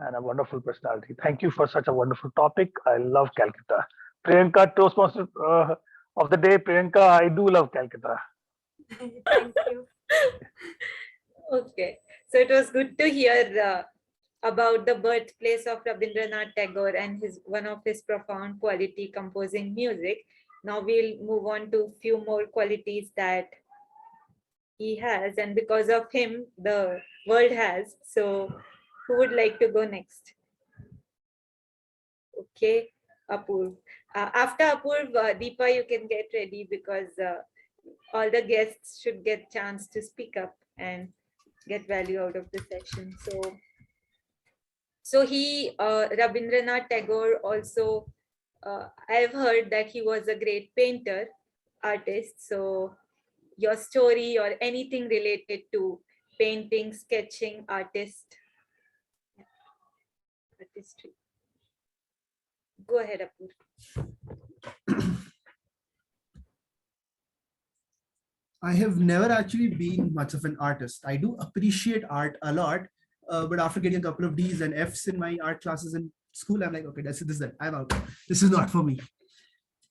and a wonderful personality. Thank you for such a wonderful topic. I love Calcutta. Priyanka, Toastmaster of the day. Priyanka, I do love Calcutta. Thank you. Okay, so it was good to hear about the birthplace of Rabindranath Tagore and one of his profound quality composing music. Now we'll move on to a few more qualities that he has, and because of him, the world has. So who would like to go next? Okay, Apoorv. After Apoorv, Deepa, you can get ready, because all the guests should get chance to speak up and get value out of the session. So Rabindranath Tagore also, I've heard that he was a great painter, artist. So your story or anything related to painting, sketching, artistry. Go ahead, Apoorv. I have never actually been much of an artist. I do appreciate art a lot, but after getting a couple of D's and F's in my art classes in school, I'm like, okay, this is it. I'm out. This is not for me.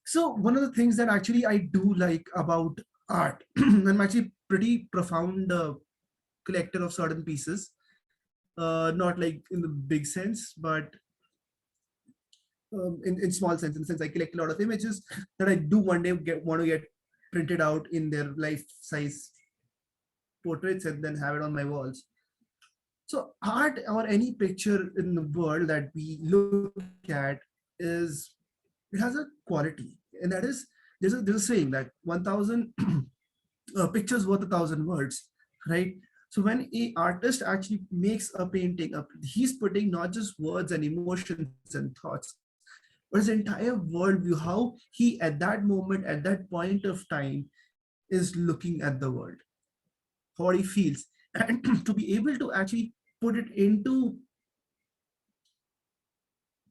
So one of the things that actually I do like about art, I'm actually pretty profound collector of certain pieces, not like in the big sense, but in small sense, in the sense I collect a lot of images that I do one day want to get printed out in their life-size portraits and then have it on my walls. So art or any picture in the world that we look at it has a quality, and that is there's a saying that 1,000 pictures worth 1,000 words, right? So when an artist actually makes a painting, he's putting not just words and emotions and thoughts, but his entire worldview, how he at that moment, at that point of time, is looking at the world, how he feels, and to be able to actually put it into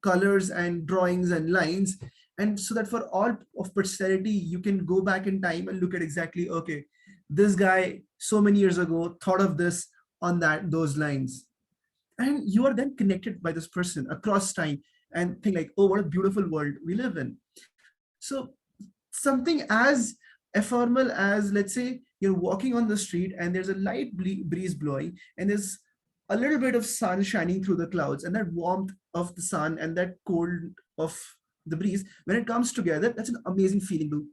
colors and drawings and lines, and so that for all of posterity, you can go back in time and look at exactly, okay, this guy so many years ago thought of this on those lines, and you are then connected by this person across time. and think like, oh, what a beautiful world we live in. So something as ephemeral as, let's say, you're walking on the street and there's a light breeze blowing and there's a little bit of sun shining through the clouds, and that warmth of the sun and that cold of the breeze, when it comes together, that's an amazing feeling to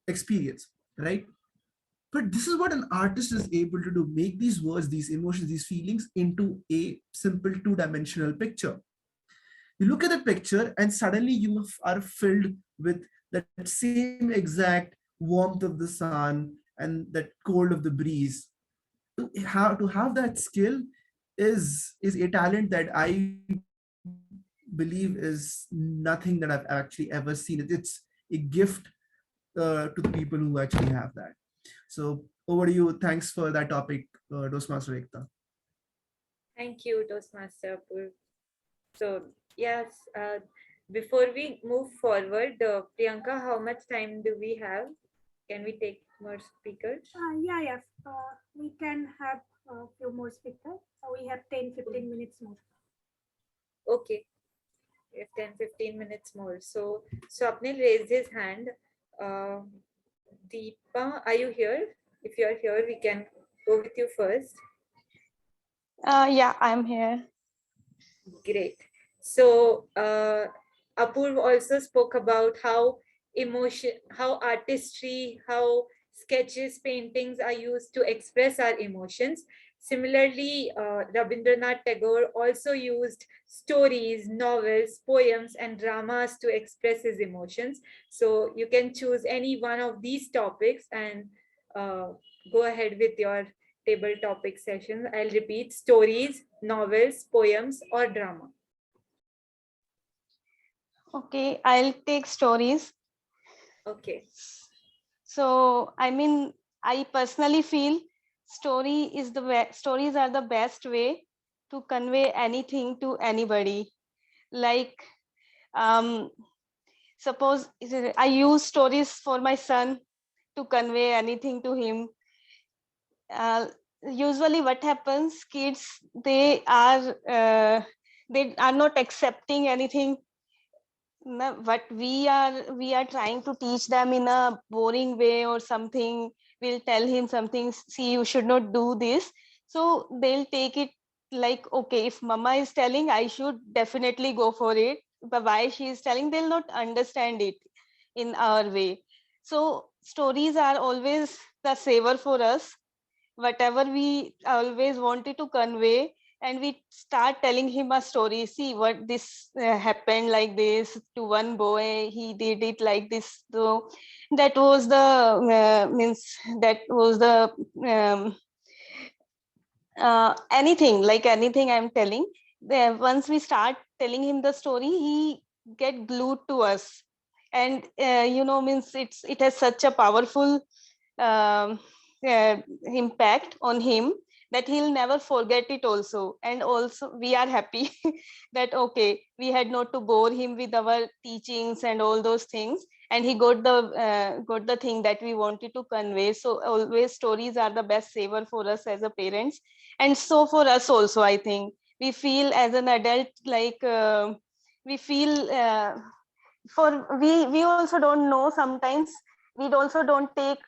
experience, right? But this is what an artist is able to do, make these words, these emotions, these feelings into a simple two-dimensional picture. You look at the picture and suddenly you are filled with that same exact warmth of the sun and that cold of the breeze. To have that skill is a talent that I believe is nothing that I've actually ever seen. It's a gift to the people who actually have that. So over to you. Thanks for that topic, Toastmaster Ekta. Thank you, Toastmaster Apoorv. So yes, before we move forward, Priyanka, how much time do we have? Can we take more speakers? Yeah. We can have a few more speakers. We have 10-15 minutes more. Okay, we have 10-15 minutes more. So Swapnil raised his hand. Deepa, are you here? If you are here, we can go with you first. Yeah, I'm here. Great. So Apoorv also spoke about how how artistry, how sketches, paintings are used to express our emotions. Similarly, Rabindranath Tagore also used stories, novels, poems, and dramas to express his emotions. So you can choose any one of these topics and go ahead with your table topic session. I'll repeat: stories, novels, poems, or drama. Okay, I'll take stories. Okay. So, I mean, I personally feel stories are the best way to convey anything to anybody. Like, suppose I use stories for my son to convey anything to him. Usually what happens, kids, they are not accepting anything. What we are trying to teach them in a boring way or something. We'll tell him something, see, you should not do this. So they'll take it like, okay, if mama is telling, I should definitely go for it. But why she is telling, they'll not understand it in our way. So stories are always the saver for us. Whatever we always wanted to convey, and we start telling him a story. See what this happened like this to one boy, he did it like this. So that was the anything, like anything I'm telling. Once we start telling him the story, he get glued to us. And it has such a powerful impact on him that he'll never forget it also. And also we are happy that okay, we had not to bore him with our teachings and all those things, and he got the thing that we wanted to convey. So always stories are the best saver for us as a parents. And so for us also, I think we feel as an adult like we feel we also don't know sometimes. We also don't take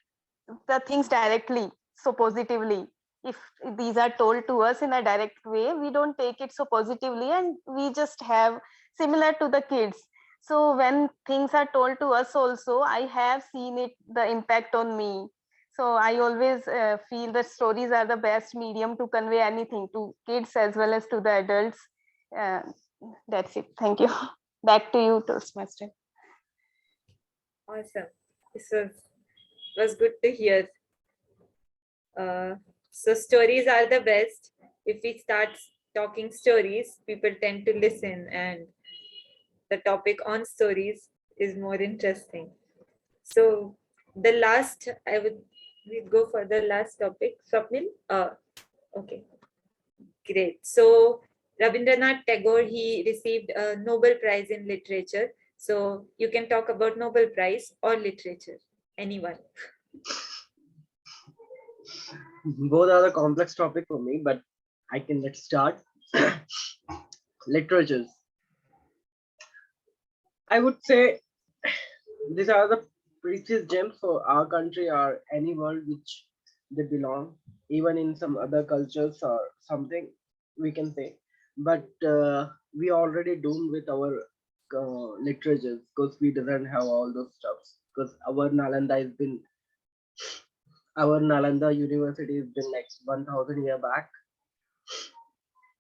the things directly so positively. If these are told to us in a direct way, we don't take it so positively, and we just have similar to the kids. So when things are told to us also, I have seen it, the impact on me. So I always feel that stories are the best medium to convey anything to kids as well as to the adults. uh, that's it. Thank you. Back to you, Toastmaster. Awesome. This was good to hear. So stories are the best. If we start talking stories, people tend to listen, and the topic on stories is more interesting. So the last, we go for the last topic. Swapnil? Okay, great. So Rabindranath Tagore, he received a Nobel Prize in Literature. So you can talk about Nobel Prize or literature. Anyone? Both are a complex topic for me, but let's start. Literatures. I would say these are the precious gems for our country or any world which they belong, even in some other cultures or something we can say. But we already doomed with our literatures because we doesn't have all those stuffs. Because our Nalanda University has been like 1,000 year back.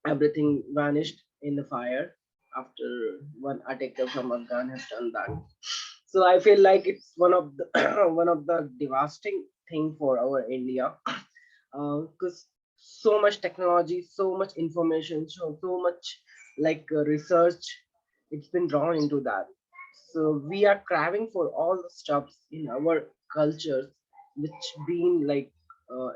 Everything vanished in the fire after one attacker from Afghan has done that. So I feel like it's one of the one of the devastating thing for our India, because so much technology, so much information, so much like research, it's been drawn into that. So we are craving for all the stuffs in our cultures, which been like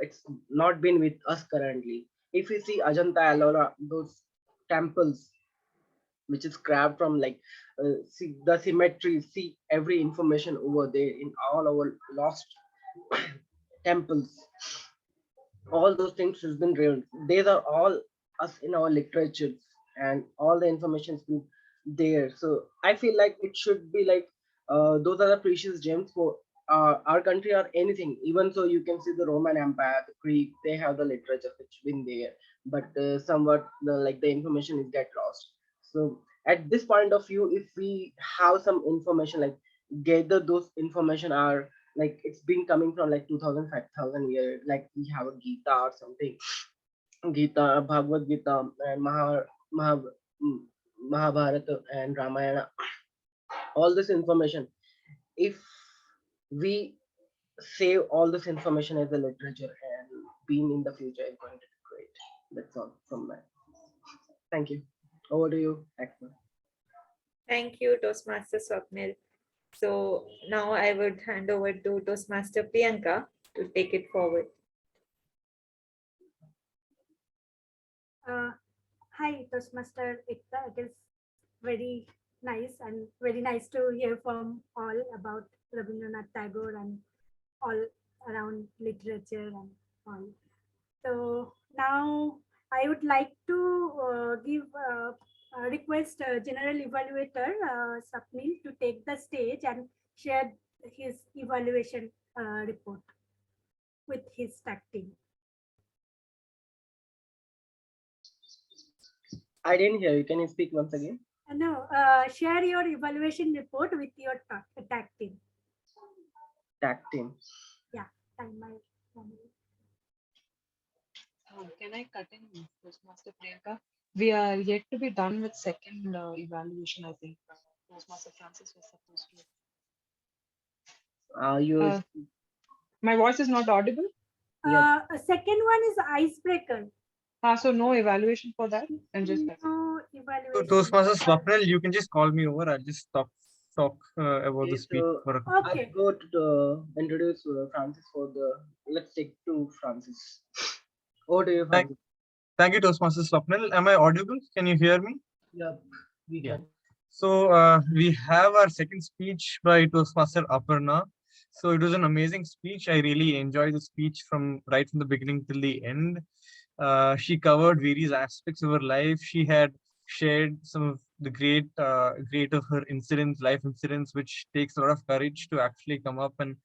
it's not been with us currently. If you see Ajanta Ellora, those temples which is grabbed from like see the symmetry, see every information over there in all our lost temples, all those things has been real. These are all us in our literature, and all the information has been there. So I feel like it should be like those are the precious gems for our country or anything. Even so, you can see the Roman Empire, the Greek, they have the literature which been there, but somewhat the information is get lost. So at this point of view, if we have some information, like gather those information are like it's been coming from like 2000 5000 years, like we have a Gita or something, Gita, Bhagavad Gita, and Maha, Mahabharata and Ramayana, all this information. If we save all this information as a literature and being in the future is going to be great. That's all from my. Thank you. Over to you, Akbar. Thank you, Toastmaster Swapnil. So now I would hand over to Toastmaster Priyanka to take it forward. Hi, Toastmaster Ekta. It is very nice and very nice to hear from all about Rabindranath Tagore and all around literature and all. So now I would like to give request General Evaluator Swapnil to take the stage and share his evaluation report with his tag team. I didn't hear you. Can you speak once again? No, share your evaluation report with your tag team. Tag team. Yeah, time my. Can I cut in, Toastmaster Priyanka? We are yet to be done with second evaluation, I think. Toastmaster Francis was supposed to. My voice is not audible? Second one is icebreaker. So no evaluation for that? And just no evaluation. So Toastmaster Swapnil, you can just call me over. I'll just talk about the speech. I go to introduce Francis for the. Let's take to Francis. Over to you, Francis. Thank you, Toastmaster Swapnil. Am I audible? Can you hear me? Yep, we can. So we have our second speech by Toastmaster Aparna. So it was an amazing speech. I really enjoyed the speech from right from the beginning till the end. She covered various aspects of her life. She had shared some of the great of her incidents, life incidents, which takes a lot of courage to actually come up and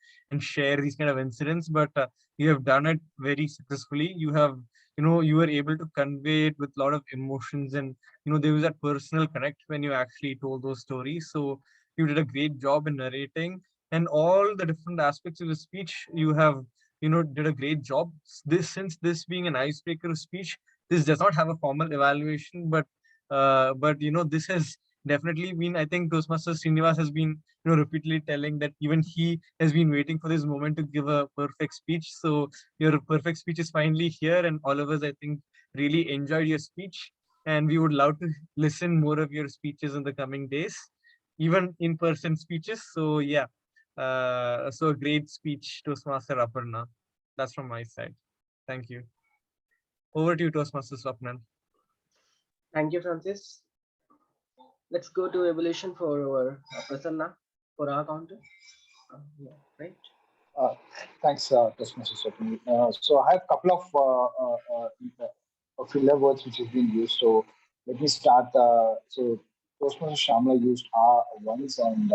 share these kind of incidents. But you have done it very successfully. You have, you were able to convey it with a lot of emotions, and there was that personal connect when you actually told those stories. So you did a great job in narrating, and all the different aspects of the speech you have did a great job. Since this being an icebreaker speech, this does not have a formal evaluation, but this has definitely been, I think Toastmaster Srinivas has been repeatedly telling that even he has been waiting for this moment to give a perfect speech. So your perfect speech is finally here, and all of us, I think, really enjoyed your speech, and we would love to listen more of your speeches in the coming days, even in-person speeches. So yeah. So a great speech, Toastmaster Aparna. That's from my side. Thank you. Over to you, Toastmaster Swapnil. Thank you, Francis. Let's go to evolution for our Prasanna for our counter. Yeah, right. Thanks, Toastmaster Swapnil. So I have a couple of filler words which have been used. So let me start. So Toastmaster Shyamala used once, and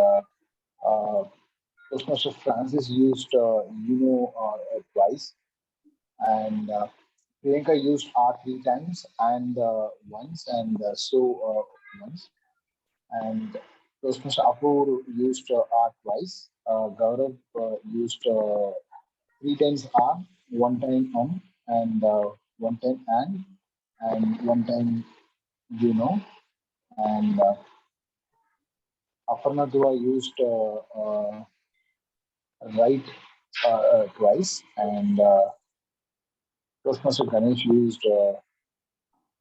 Toastmaster Francis used twice, and Priyanka used R three times and once, and once, and Toastmaster Apoorv used R twice. Gaurav used three times R, one time and one time and one time and Aparna Dua used right twice, and Toastmaster Ganesh used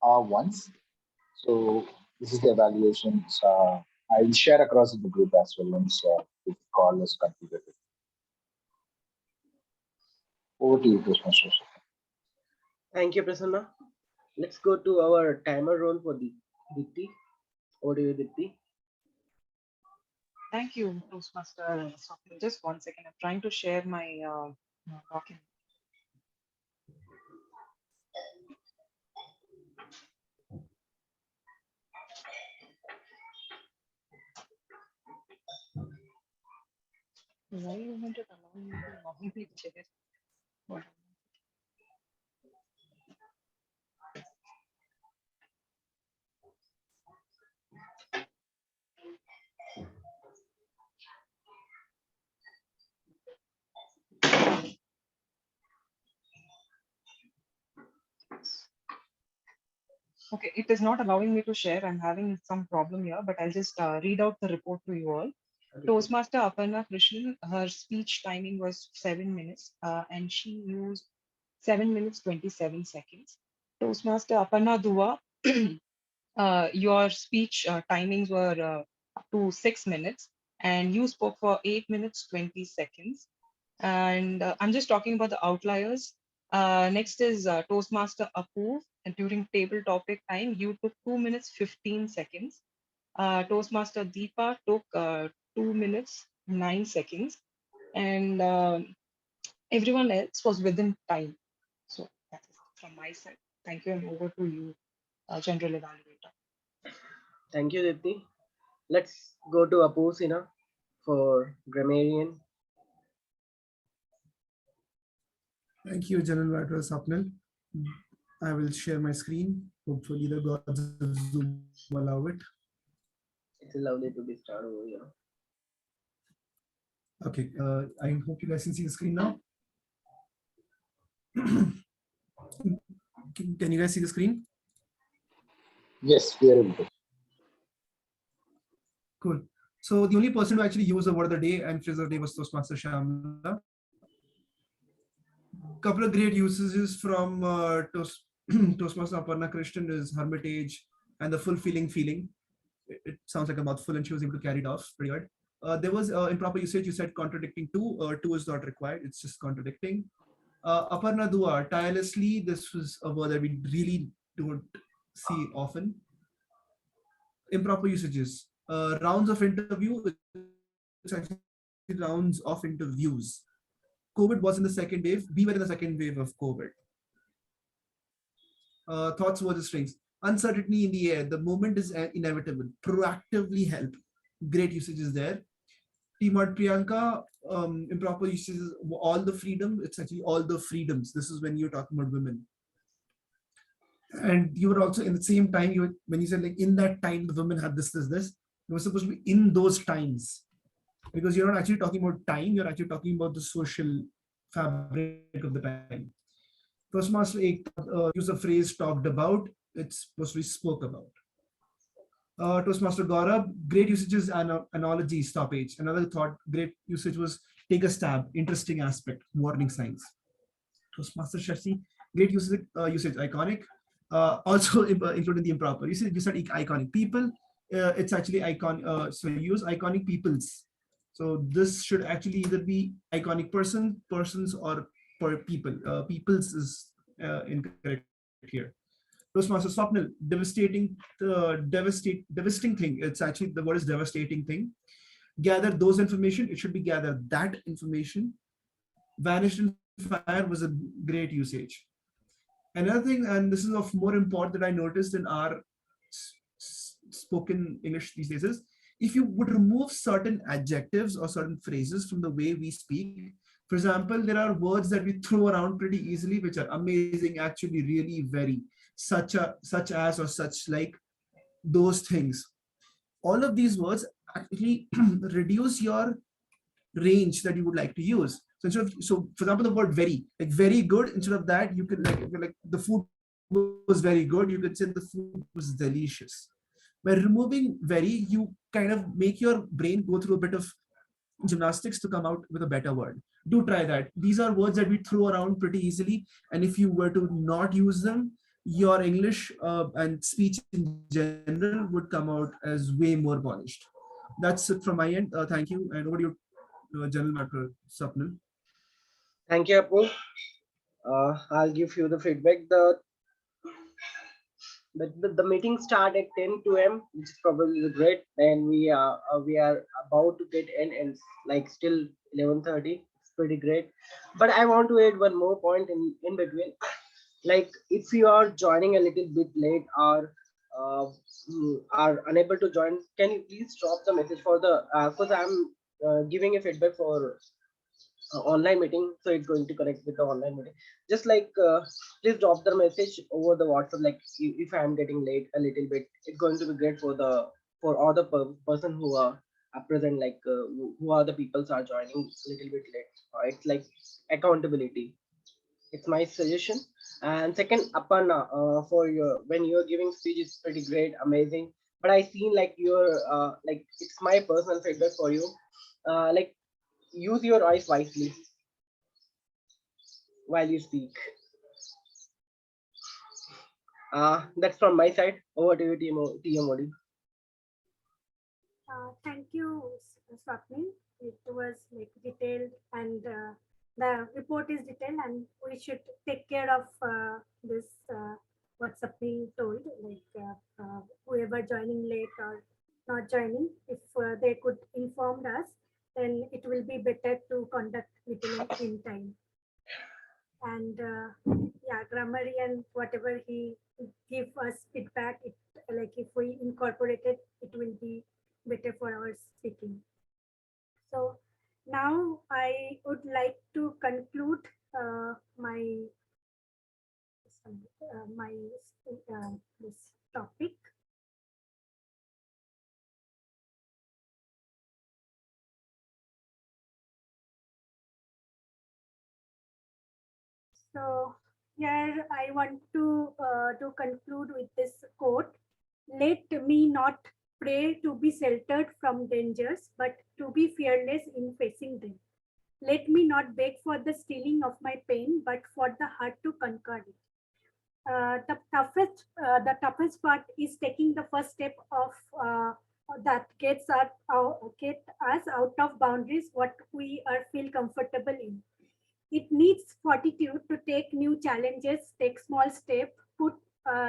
R once. So this is the evaluations. I will share across in the group as well once the call is completed. Over to you, Toastmaster. Thank you, Prasanna. Let's go to our timer role for the Dipti. Over to you, Dipti. Thank you, Toastmaster Swapnil. Just 1 second. I'm trying to share my document. Why you want to allow me to normally check it? What? Okay, it is not allowing me to share. I'm having some problem here, but I'll just read out the report to you all. Toastmaster Aparna Krishnan, her speech timing was 7 minutes and she used 7 minutes 27 seconds. Toastmaster Aparna Dua, your speech timings were up to 6 minutes and you spoke for 8 minutes 20 seconds. And I'm just talking about the outliers. Next is Toastmaster Apoorv, and during table topic time, you took 2 minutes 15 seconds. Toastmaster Deepa took 2 minutes 9 seconds, and everyone else was within time. So that's it from my side. Thank you, and over to you, General Evaluator. Thank you, Dipti. Let's go to Apoorv Sinha for Grammarian. Thank you, General Evaluator Swapnil. I will share my screen. Hopefully the gods of Zoom allow it. It's lovely to be started over here. Okay, I hope you guys can see the screen now. Can you guys see the screen? Yes, we are able to. Cool. So the only person who actually used the word of the day and phrase of the day was Toastmaster Shyamala. Couple of great usages from Toastmaster Aparna Krishnan is hermitage and the fulfilling feeling. It sounds like a mouthful and she was able to carry it off pretty good. There was improper usage. You said contradicting two. Two is not required. It's just contradicting. Aparna Dua, tirelessly. This was a word that we really don't see often. Improper usages. Rounds of interview. It's actually rounds of interviews. COVID was in the second wave. We were in the second wave of COVID. Thoughts were the strings. Uncertainty in the air. The moment is inevitable. Proactively help. Great usages there. TMOD Priyanka, improper usages. All the freedom. It's actually all the freedoms. This is when you're talking about women. And you were also in the same time, when you said like in that time, the women had this. You were supposed to be in those times. Because you're not actually talking about time, you're actually talking about the social fabric of the time. Toastmaster Ekta use the phrase talked about, it's supposed to be spoke about. Toastmaster Gaurab, great usages and analogy stoppage. Another thought, great usage was take a stab, interesting aspect, warning signs. Toastmaster Shashi, great usage iconic. Also including the improper. You said iconic people. It's actually icon. So use iconic peoples. So this should actually either be iconic persons, or people. Peoples is incorrect here. Toastmaster Swapnil, devastating thing. It's actually the word is devastating thing. Gather those information. It should be gather that information. Vanished in fire was a great usage. Another thing, and this is of more import that I noticed in our spoken English these days is, if you would remove certain adjectives or certain phrases from the way we speak. For example, there are words that we throw around pretty easily, which are amazing, actually, really, very, such as, or such like, those things. All of these words actually reduce your range that you would like to use. So instead of, so for example, the word very, like very good, instead of that, you could like the food was very good, you could say the food was delicious. By removing very, you kind of make your brain go through a bit of gymnastics to come out with a better word. Do try that. These are words that we throw around pretty easily, and if you were to not use them, your English and speech in general would come out as way more polished. That's it from my end. Thank you, and over to you, General Matter Swapnil. Thank you, Apu. I'll give you the feedback. The meeting start at 10 p.m., which is probably great, and we are about to get in like still 11:30. It's pretty great. But I want to add one more point in between. Like, if you are joining a little bit late or are unable to join, can you please drop the message for the because I'm giving a feedback for online meeting, so it's going to connect with the online meeting. Just like please drop the message over the WhatsApp, like if I am getting late a little bit, it's going to be great for all the person who are present, like who are the people who are joining a little bit late. It's like accountability. It's my suggestion. And second, Aparna, for your when you're giving speech, it's pretty great, amazing. But I seen like you're like, it's my personal feedback for you. Like, use your eyes wisely while you speak. That's from my side. Over to you, TMOD. Thank you, Swapnil. It was like detailed, and the report is detailed, and we should take care of this what Swapnil told, like whoever joining late or not joining, if they could inform us, then it will be better to conduct meeting in time. And yeah, Grammarian, whatever he give us feedback, it like if we incorporate it, it will be better for our speaking. So now I would like to conclude my this topic. So here I want to conclude with this quote: "Let me not pray to be sheltered from dangers, but to be fearless in facing them. Let me not beg for the stealing of my pain, but for the heart to conquer it." The toughest part is taking the first step of that gets us out of boundaries what we are feel comfortable in. It needs fortitude to take new challenges, take small steps, put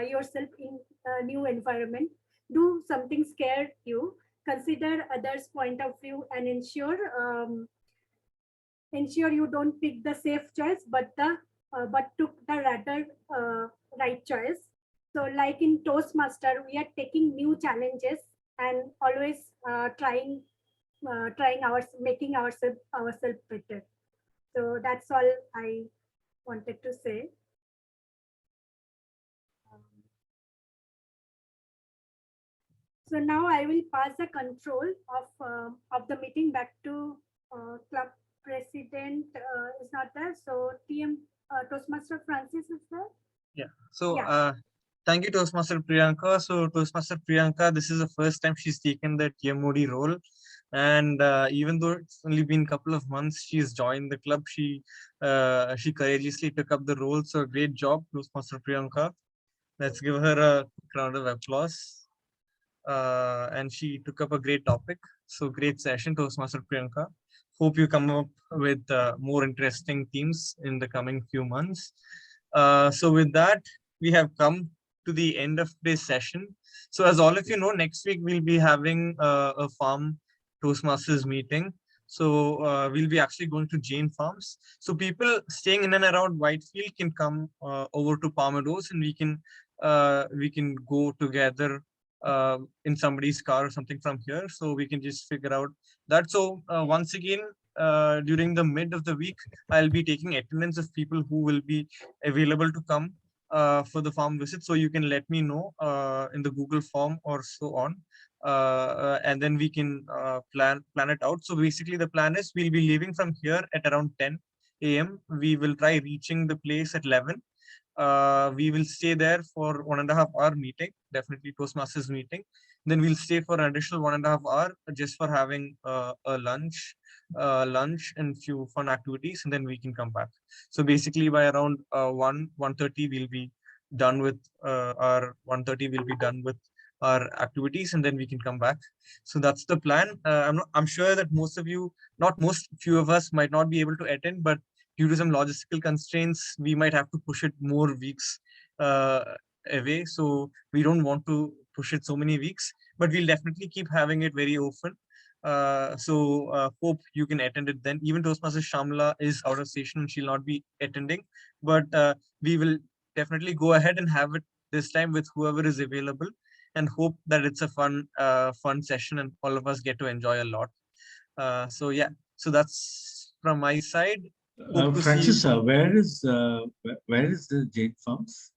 yourself in a new environment, do something scare you, consider others' point of view, and ensure you don't pick the safe choice, but took the rather right choice. So, like in Toastmaster, we are taking new challenges and always trying making ourselves better. So that's all I wanted to say. So now I will pass the control of the meeting back to club president. Is not there, so TM Toastmaster Francis is there. Yeah. So thank you, Toastmaster Priyanka. So Toastmaster Priyanka, this is the first time she's taken the TMOD role. And even though it's only been a couple of months, she's joined the club. She courageously took up the role. So great job, Toastmaster Priyanka. Let's give her a round of applause. And she took up a great topic. So great session, Toastmaster Priyanka. Hope you come up with more interesting themes in the coming few months. So with that, we have come to the end of today's session. So as all of you know, next week we'll be having a farm Toastmasters meeting. So we'll be actually going to Jane Farms. So people staying in and around Whitefield can come over to Meadows, and we can go together in somebody's car or something from here, so we can just figure out that. So once again, during the mid of the week, I'll be taking attendance of people who will be available to come for the farm visit. So you can let me know in the Google form or so on, and then we can plan it out. So basically, the plan is we'll be leaving from here at around 10 a.m. We will try reaching the place at 11. We will stay there for 1.5 hour meeting, definitely Toastmasters meeting. Then we'll stay for an additional 1.5 hour just for having a lunch and few fun activities, and then we can come back. So basically by around 1:30 we'll be done with our 1:30 we'll be done with our activities, and then we can come back. So that's the plan. I'm sure that few of us might not be able to attend, but due to some logistical constraints, we might have to push it more weeks away. So we don't want to push it so many weeks, but we'll definitely keep having it very often. Hope you can attend it then. Even Toastmasters Shyamala is out of station and she'll not be attending, but we will definitely go ahead and have it this time with whoever is available, and hope that it's a fun session and all of us get to enjoy a lot. So that's from my side. Francis, where is the Jade Farms?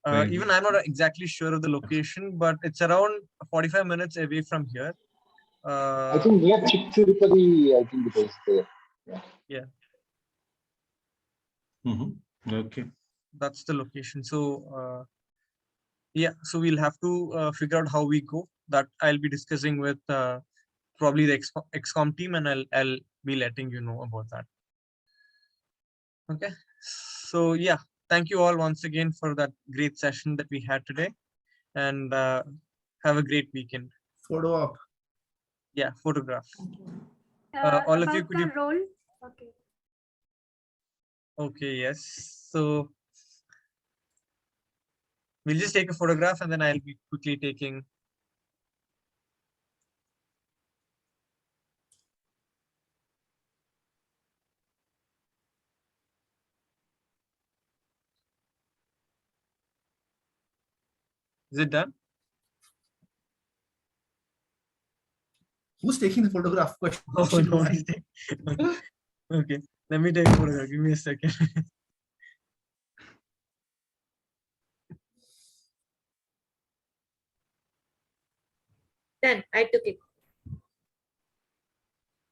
Even I'm not exactly sure of the location, but it's around 45 minutes away from here. I think near Tirupati, I think it is there. Yeah. Okay. That's the location. So so we'll have to figure out how we go. That I'll be discussing with probably the XCOM team, and I'll be letting you know about that. Okay. So yeah, thank you all once again for that great session that we had today, and have a great weekend. Photo op. Yeah, photograph. All of you, could you roll? Okay. Okay. Yes. So we'll just take a photograph, and then I'll be quickly taking. Is it done? Who's taking the photograph? Oh, no, okay, let me take a photograph. Give me a second. Then I took it.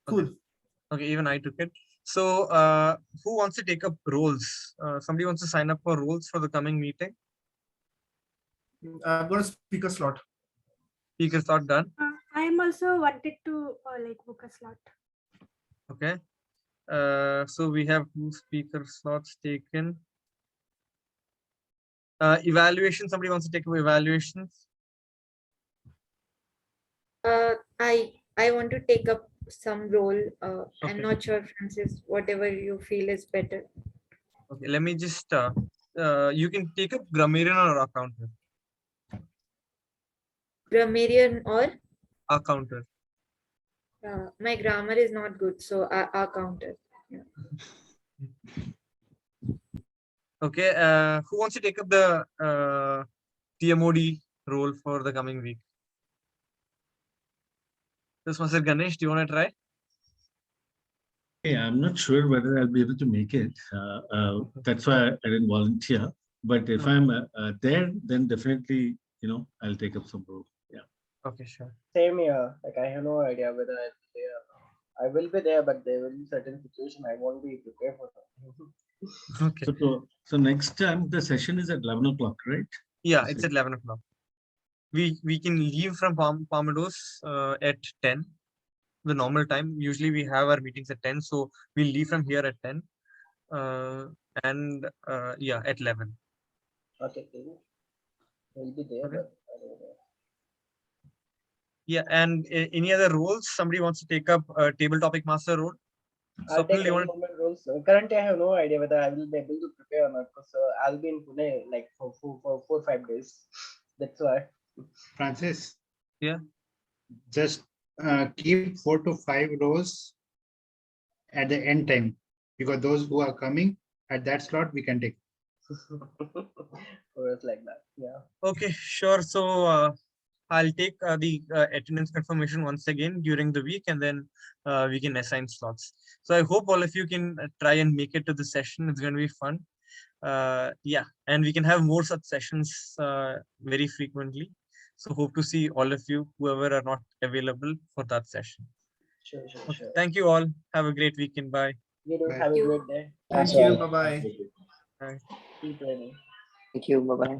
Cool. Okay, even I took it. So who wants to take up roles? Somebody wants to sign up for roles for the coming meeting? I've got a speaker slot. Speaker slot done. I am also wanted to book a slot. Okay. So we have 2 speaker slots taken. Evaluation. Somebody wants to take up evaluations? I want to take up some role. Okay. I'm not sure, Francis, whatever you feel is better. Okay, let me just you can take up grammarian or accountant. Grammarian or accountant. My grammar is not good, so accountant. Yeah. Okay, who wants to take up the TMOD role for the coming week? This was Ganesh. Do you want to try? Hey, I'm not sure whether I'll be able to make it. That's why I didn't volunteer. But if I'm there, then definitely, I'll take up some role. Yeah. Okay, sure. Same here. Like I have no idea whether I'll be there. I will be there, but there will be certain situation I won't be prepared for that. Okay. So next time the session is at 11 o'clock, right? Yeah, it's at 11 o'clock. We can leave from Meadows at 10, the normal time. Usually we have our meetings at 10, so we'll leave from here at 10, and yeah, at 11. Okay, we'll be there, Okay. but I don't know. Yeah, and any other roles? Somebody wants to take up a table topic master role? I'll take any moment roles. Currently, I have no idea whether I will be able to prepare or not, because I'll be in Pune like for 4 or 5 days. That's why. Francis. Yeah. Just keep 4 to 5 rows at the end time, because those who are coming at that slot we can take. Or else like that. Yeah. Okay, sure. So I'll take the attendance confirmation once again during the week, and then we can assign slots. So I hope all of you can try and make it to the session. It's going to be fun. Yeah, and we can have more such sessions very frequently. So hope to see all of you, whoever are not available for that session. Sure, sure, Okay. sure. Thank you all. Have a great weekend. Bye. You do Bye. have a great day. Thank Thanks you. all. Bye bye. Bye. Keep learning. Thank you. Bye-bye.